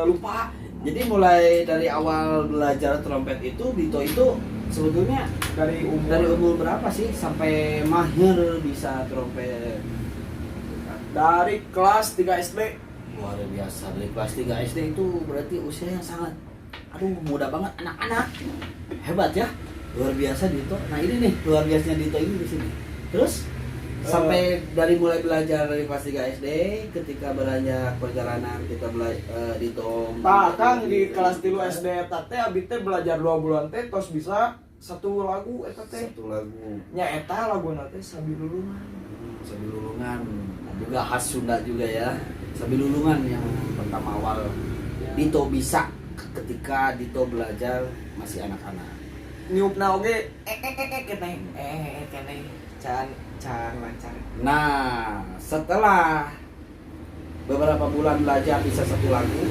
lupa. Jadi mulai dari awal belajar trompet itu Dito itu sebetulnya Dari umur berapa sih sampai mahir bisa trompet? Dari kelas 3 SD. Luar biasa, dari kelas 3 SD itu berarti usia yang sangat muda banget, anak-anak. Hebat ya. Luar biasa Dito. Nah ini nih luar biasanya Dito ini di sini. Terus Sampai dari mulai belajar dari kelas 3 SD, ketika beranjak perjalanan kita Dito. Kang di kelas 3 SD eta teh abi teh belajar 2 bulan teh tos bisa satu lagu eta teh. Satu lagu. Nya eta laguna teh Sabilulungan. Sabilulungan. Juga khas Sunda juga ya. Sabilulungan yang pertama awal Dito bisa ketika Dito belajar masih anak-anak. Niupna oge keneh can lancar. Nah, setelah beberapa bulan belajar bisa satu lagu,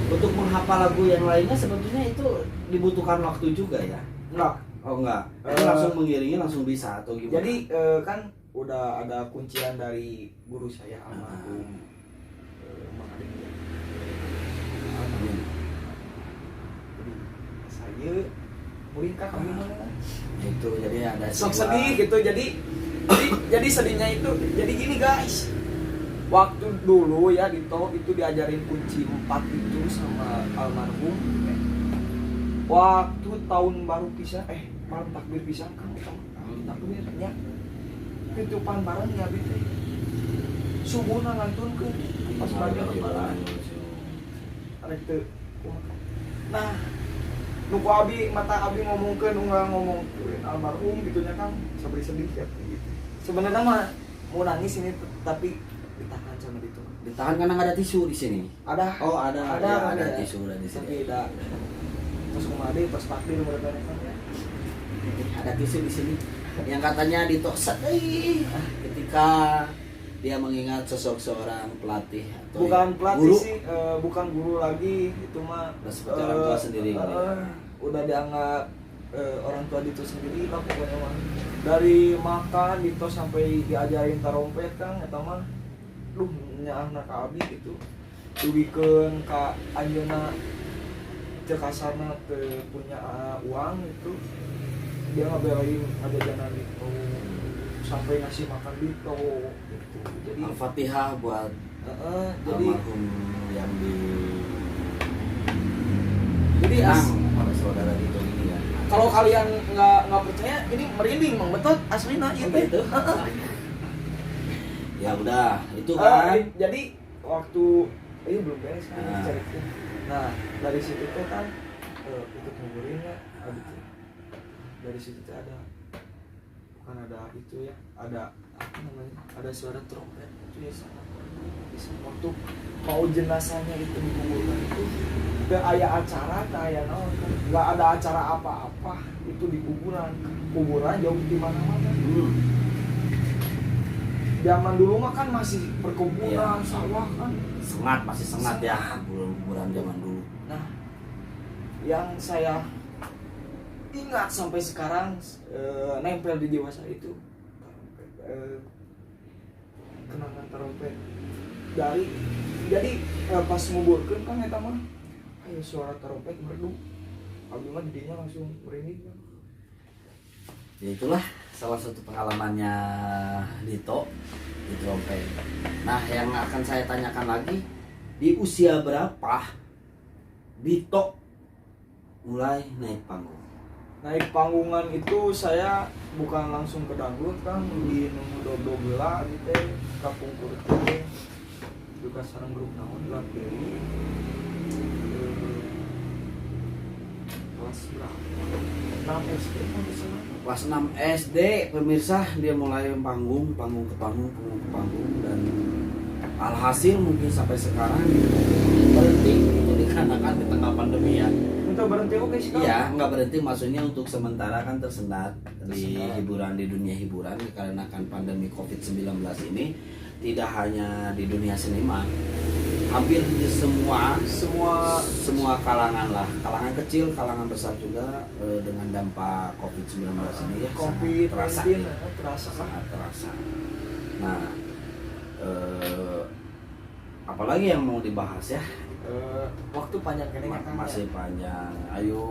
untuk menghafal lagu yang lainnya sebetulnya itu dibutuhkan waktu juga ya? Enggak. Oh enggak, langsung mengiringi langsung bisa atau gimana? Jadi kan udah ada kuncian dari guru saya almarhum Mang Ade. Amin. Jadi saya murid kak kami mana? Itu jadi ada Sok sedih gitu jadi sedihnya itu jadi gini guys, waktu dulu ya Dito itu diajarin kunci 4 itu sama almarhum. Waktu tahun baru pisah malam takbir pisah kan takbirnya ketupan bareng ya gitu subuhna ngantunkeun pas bagi lebaran arek teu nah nuku abi mata abi ngomongkeun unggal ngomongkeun almarhum gitunya kan sabari sedih ya gitu. Sebenarnya mah mau nangis ini tapi ditahan sama Dito. Ditahan karena nggak ada tisu di sini. Ada. Oh ada. Ada, Ya, ada tisu udah di sini. Tapi ada. Terus kumade pas takdir mereka ya. Ada tisu di sini. Yang katanya Dito sedih ketika dia mengingat sosok seorang pelatih atau Bukan pelatih guru. sih, bukan guru lagi, itu mah Seperti orang tua sendiri. udah dianggap orang tua Dito sendiri lah pokoknya mah. Dari makan Dito sampai diajarin tarompet kan eta mah duh nya anak abi gitu. Duwikeun ka ayeuna teu kasarna teu punya uang itu. Dia ngabelain ajajanan Dito sampai ngasih makan Dito gitu. Jadi Al-Fatihah buat jadi almarhum yang jadi oleh saudara Dito ini ya. kalau kalian nggak percaya ini merinding mang betul aslina itu Gitu. Ya udah, itu kan. jadi waktu ini belum beres kan Nah. cerita. Nah dari situ tuh kan ikut nguburin ya dari situ tuh ada bukan ada itu ya ada apa namanya ada suara trompet itu ya sama waktu mau jenazahnya itu dikuburkan itu ke aya acara kayak naon kan nggak ada acara apa-apa itu di kuburan jauh di mana-mana. Zaman dulu mah kan masih perkebunan sawah kan Masih sengat ya kuburan zaman dulu. nah yang saya ingat sampai sekarang nempel di jiwa saya itu kenangan trompet dari jadi pas nguburkeun kan eta mah ayo suara trompet merdu abi mah didinya langsung merinding kan. Ya itulah salah satu pengalamannya Dito di trompet. Nah yang akan saya tanyakan lagi, di usia berapa Dito mulai naik panggung? Naik panggungan itu saya bukan langsung ke dangdut kan di nunggu dodo gela gitu kapung kurit juga sareng grup naon Blackberry kelas berapa 6 SD kan bisa Kelas 6 SD pemirsa dia mulai panggung ke panggung dan alhasil mungkin sampai sekarang berhenti itu dikarenakan di tengah pandemi ya. untuk berhenti oke sih Iya, nggak berhenti maksudnya untuk sementara kan tersendat di hiburan di dunia hiburan dikarenakan pandemi COVID-19 ini tidak hanya di dunia seniman, hampir di semua kalangan lah, kalangan kecil, kalangan besar juga dengan dampak COVID-19 ini ya COVID-19 sangat terasa. Nah, apalagi yang mau dibahas ya? waktu panjang kan Masih panjang. Ayo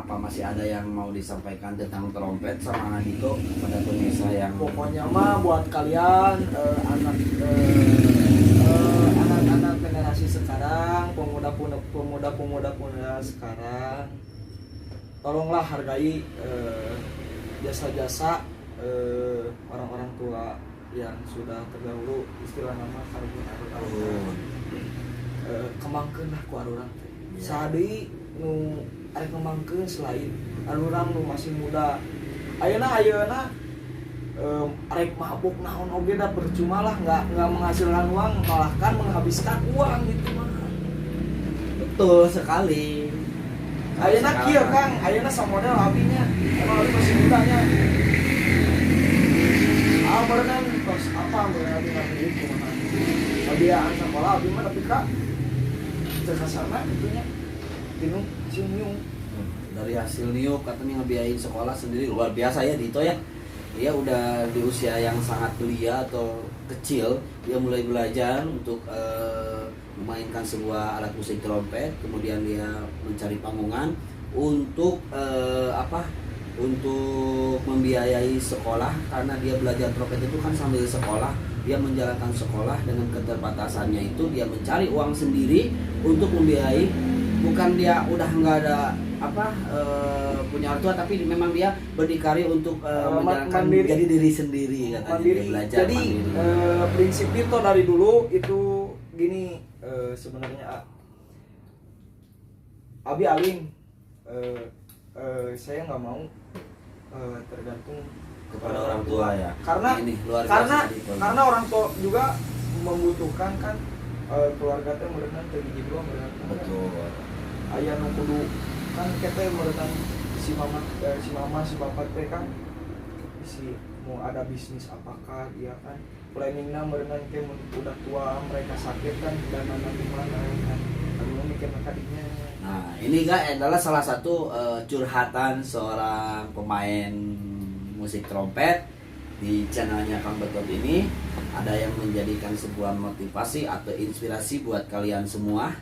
masih ada yang mau disampaikan tentang trompet sama Dito pada pemirsa yang pokoknya mah buat kalian anak-anak generasi sekarang pemuda sekarang tolonglah hargai jasa-jasa orang-orang tua yang sudah terdahulu istilah nama karbon kemangkeun lah ku arurang teh. Sadeui nu arek kemangkeun selain arurang nu masih muda. Ayeuna arek mabuk naon oge da percuma lah, nggak menghasilkan uang, malah kan menghabiskan uang gitu mah. Betul sekali. Ayeuna kieu Kang, ayeuna samodel abinya. Emang abi masih mudanya. Berenang pas apa berenang itu mah. Kebiayaan sekolah abi mah tapi Kak sana itunya bingung siung. Dari hasil niup katanya ngebiayain sekolah sendiri luar biasa ya Dito ya. Dia udah di usia yang sangat belia atau kecil, dia mulai belajar untuk memainkan sebuah alat musik trompet, kemudian dia mencari panggungan untuk untuk membiayai sekolah, karena dia belajar trompet itu kan sambil sekolah, dia menjalankan sekolah dengan keterbatasannya itu dia mencari uang sendiri untuk membiayai, bukan dia udah nggak ada punya orang tua, tapi memang dia berdikari untuk menjalankan mandiri. Jadi diri sendiri katanya Mandiri. dia belajar Jadi mandiri. prinsip Dito dari dulu itu gini, sebenarnya abi alim saya nggak mau tergantung kepada orang tua ya. Karena ini luar biasa karena orang tua juga membutuhkan kan keluarga teh merenang teh hiji dua merenang. betul. Aya nu kudu kan kita merenang si mama si bapak teh kan si mau ada bisnis apakah dia kan planningnya merenang teh udah tua mereka sakit kan dana di mana kan aduh mikir tadinya. Nah, ini adalah salah satu curhatan seorang pemain musik trompet di channelnya Kang Betot ini. Ada yang menjadikan sebuah motivasi atau inspirasi buat kalian semua,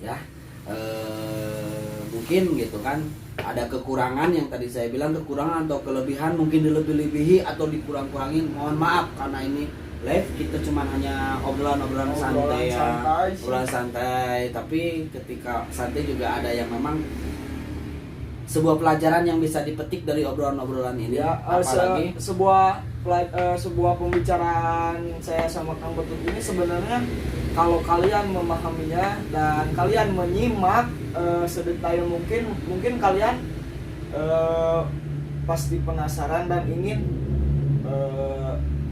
ya. Mungkin gitu kan, ada kekurangan yang tadi saya bilang kekurangan atau kelebihan mungkin dilebih-lebihi atau dikurang-kurangin. Mohon maaf karena ini live, kita cuma hanya obrolan santai ya, obrolan santai. Tapi ketika santai juga ada yang memang sebuah pelajaran yang bisa dipetik dari obrolan-obrolan ini. Ya, apalagi sebuah pembicaraan saya sama Kang Betot ini sebenarnya kalau kalian memahaminya dan kalian menyimak sedetail mungkin kalian pasti penasaran dan ingin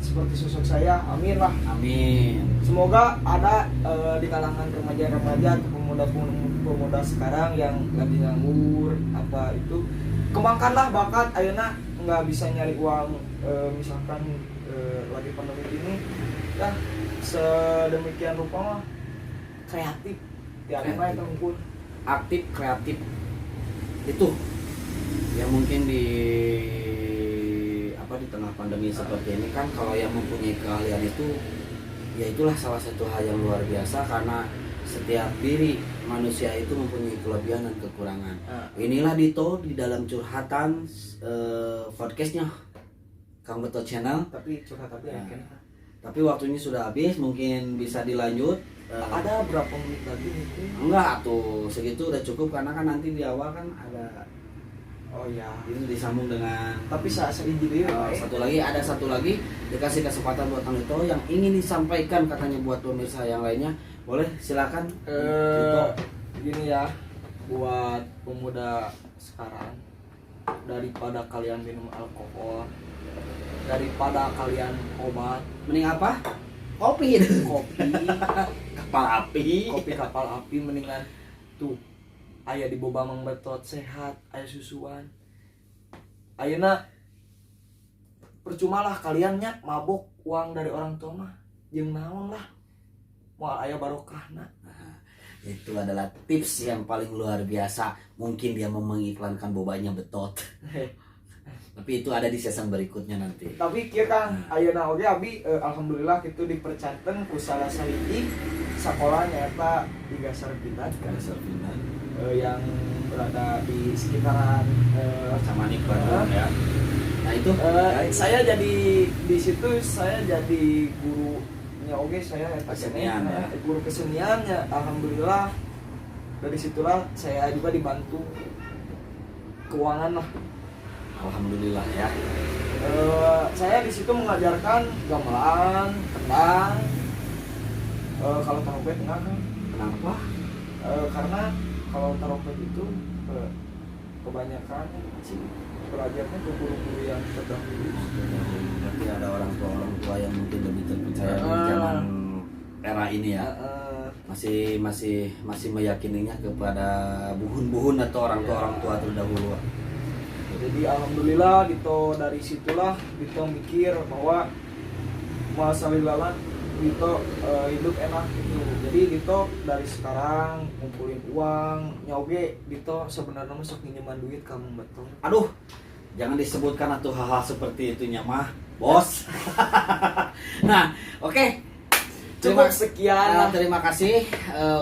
seperti sosok saya. Amin lah. Amin. Semoga ada di kalangan remaja-remaja atau pemuda sekarang yang lagi nganggur apa itu, kembangkanlah bakat. Ayeuna nggak bisa nyari uang, misalkan lagi pandemi ini ya sedemikian rupa mah kreatif tiap hari tengkul Aktif, kreatif itu yang mungkin di tengah pandemi seperti ini kan, kalau yang mempunyai keahlian itu ya itulah salah satu hal yang luar biasa, karena setiap diri manusia itu mempunyai kelebihan dan kekurangan. Inilah Dito di dalam curhatan podcastnya Kang Betot Channel. Tapi Tapi waktunya sudah habis, mungkin bisa dilanjut. Ada berapa menit lagi mungkin? Enggak tuh, segitu udah cukup karena kan nanti di awal kan ada. Oh ya. Ini disambung dengan. Tapi sedikit dulu. Ada satu lagi dikasih kesempatan buat Kang Dito yang ingin disampaikan katanya buat pemirsa yang lainnya. Boleh silakan. Gini ya, buat pemuda sekarang, daripada kalian minum alkohol, daripada kalian obat, mending apa? Kopi. Kapal api. Kopi kapal api mendingan tuh. Aya di boba Mang Betot sehat, aya susuan. Ayeuna percumalah kalian nya mabok uang dari orang tua mah jeung naon lah. Moal aya barokahna. Itu adalah tips yang paling luar biasa. Mungkin dia mau mengiklankan bobanya Betot. Tapi itu ada di season berikutnya nanti. Tapi kieu Kang, ayeuna oge abi alhamdulillah kitu dipercanten ku salah sahiji sakola nyaeta di Gasar Pindah. Yang berada di sekitaran Camanik Bandung ya. Nah itu saya jadi di situ, saya jadi gurunya oge, saya kesenian ya. Guru keseniannya. Alhamdulillah dari situlah saya juga dibantu keuangan lah. Alhamdulillah ya. Saya di situ mengajarkan gamelan, kendang. Kalau trompet enggak kan? Kenapa? Karena kalau trompet itu kebanyakan sih belajarnya ke guru-guru yang terdahulu. Berarti ada orang tua yang mungkin lebih terpercaya di zaman era ini ya. Masih meyakininya kepada buhun-buhun atau orang tua terdahulu. Jadi alhamdulillah Dito dari situlah Dito mikir bahwa masa lalu Dito hidup enak gitu. Jadi Dito dari sekarang ngumpulin uang, nyoge Dito sebenarnya masuk minjeman duit kamu betul. Aduh, jangan disebutkan atau hal-hal seperti itunya mah, bos. Nah, oke. Terima kasih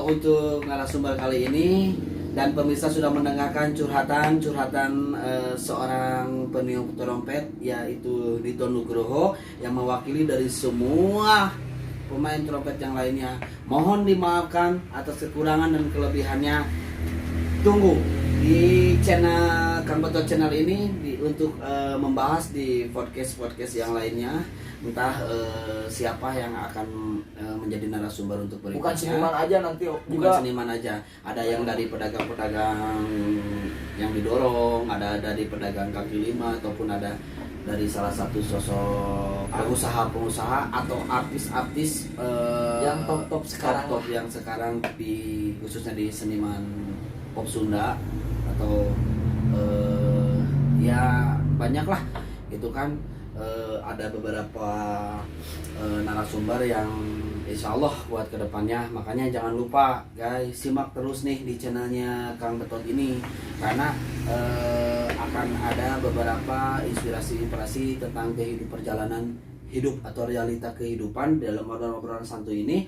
untuk narasumber kali ini. Dan pemirsa sudah mendengarkan curhatan seorang peniup trompet, yaitu Dito Nugroho, yang mewakili dari semua pemain trompet yang lainnya. Mohon dimaafkan atas kekurangan dan kelebihannya. Tunggu di channel Kang Betot channel ini untuk membahas di podcast yang lainnya. Entah siapa yang akan menjadi narasumber untuk berikutnya. Bukan seniman aja nanti Bukan juga. seniman aja. Ada yang dari pedagang-pedagang yang didorong, ada dari pedagang kaki lima, ataupun ada dari salah satu sosok pengusaha atau artis-artis yang top sekarang, yang sekarang khususnya di seniman pop Sunda atau ya banyak lah gitu kan. Ada beberapa narasumber yang insya Allah buat kedepannya. Makanya jangan lupa guys, simak terus nih di channelnya Kang Betot ini, karena akan ada beberapa inspirasi tentang perjalanan hidup atau realita kehidupan. Dalam obrolan santuy ini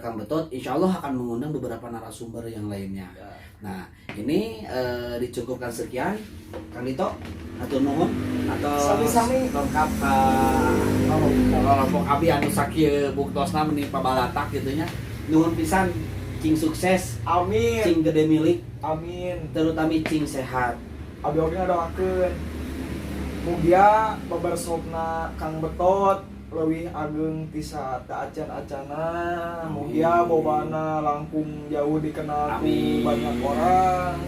Kang Betot insya Allah akan mengundang beberapa narasumber yang lainnya. Nah ini dicukupkan sekian Kang Dito, atau nuhun atau sami-sami lengkap kelompok abi anu sakieu buktosna menimpa balatak gitunya. Nuhun pisan, cing sukses, amin, cing gede milik, amin, terutama cing sehat. abi oge ngadoakeun mugia babarsopna Kang Betot leuwih ageng ti sata acan-acana, mugia bobana langkung jauh dikenal ku banyak orang.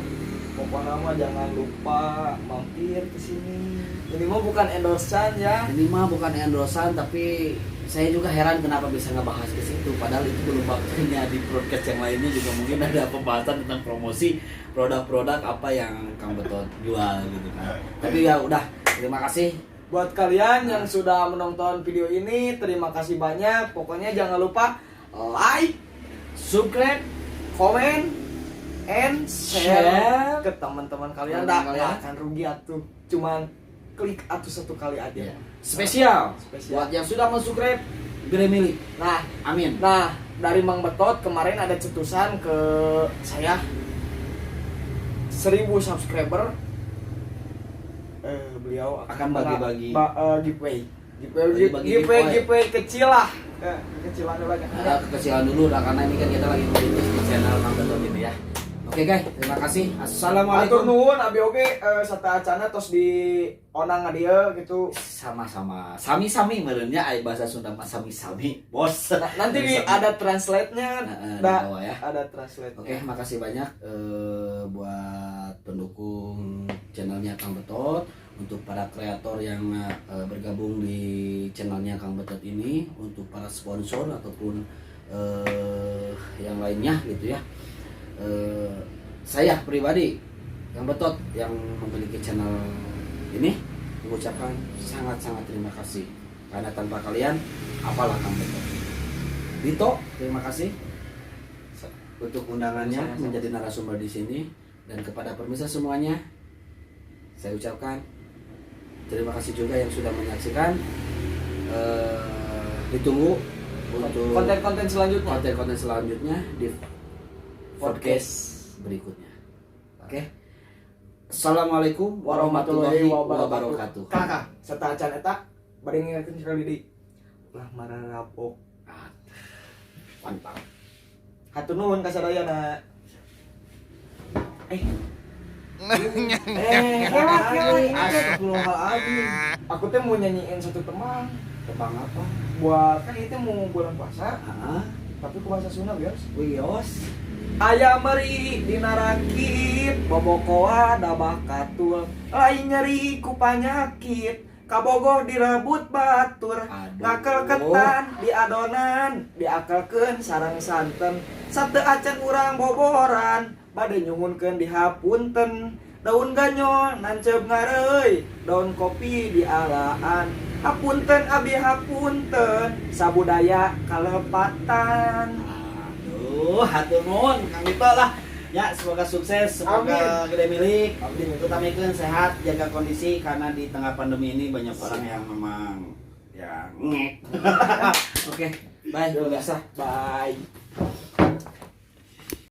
Pokoknya mah jangan lupa mampir ke sini. Ini mah bukan endorsean ya. Ini mah bukan endorsean, tapi saya juga heran kenapa bisa ngebahas ke situ. Padahal itu belum waktunya. Di podcast yang lainnya juga mungkin ada pembahasan tentang promosi produk-produk apa yang Kang Betot jual gitu kan. Tapi ya udah, terima kasih buat kalian yang sudah menonton video ini. Terima kasih banyak. Pokoknya jangan lupa like, subscribe, komen, and share ke teman-teman kalian. Nggak akan rugi atuh, cuman klik atuh satu kali aja. Spesial buat yang sudah subscribe, gede milik. Nah, amin. Nah, dari Mang Betot kemarin ada cetusan ke saya 1000 subscriber. Beliau akan bagi-bagi giveaway kecil lah. Kekecilan dulu aja. Kekecilan dulu lah, karena ini kan kita lagi merintis di channel Mang Betot ini ya. Oke guys, terima kasih. Assalamualaikum. Atur nuhun abi oge sata acana tos di onang dia gitu. Sama-sama. Sami-sami meureunnya aya bahasa Sunda mah sami-sami, Bos. Nanti ada translate-nya. Di bawah ya. Ada translate. Oke, makasih banyak buat pendukung channelnya Kang Betot, untuk para kreator yang bergabung di channelnya Kang Betot ini, untuk para sponsor ataupun yang lainnya gitu ya. Saya pribadi Kang Betot yang memiliki channel ini mengucapkan sangat-sangat terima kasih, karena tanpa kalian apalah Kang Betot. Dito, terima kasih untuk undangannya menjadi narasumber di sini, dan kepada pemirsa semuanya saya ucapkan terima kasih juga yang sudah menyaksikan. Ditunggu untuk konten-konten selanjutnya di podcast berikutnya. Oke. Assalamualaikum warahmatullahi wabarakatuh. Kakak, serta acan eta bade ngingetin sekali di ulah mararapok. Mantap. Hatur nuhun ka sadayana. Astagfirullahaladzim. Aku teh mau nyanyiin satu tembang Tebang apa? buat kan itu mau bulan puasa, Ah, tapi ku bahasa Sunda biar. wios. Aya meri dina rakit, bobokoa da bakatul, lain nyeri ku panyakit, kabogoh direbut batur, Aduh. ngakelketan di adonan, diakelkeun sareng santen, sate acan urang boboran, bade nyuhunkeun dihapunten, daun ganyol nancep ngareuy, daun kopi dialaan, hapunten abi hapunten, sabudaya kalepatan. Aduh, hatur nuhun Kang Dito lah. Ya, semoga sukses, semoga gede milik. Utamakeun sehat, jaga kondisi karena di tengah pandemi ini banyak orang yang memang ya ngek. Oke, bye. Biasa, bye.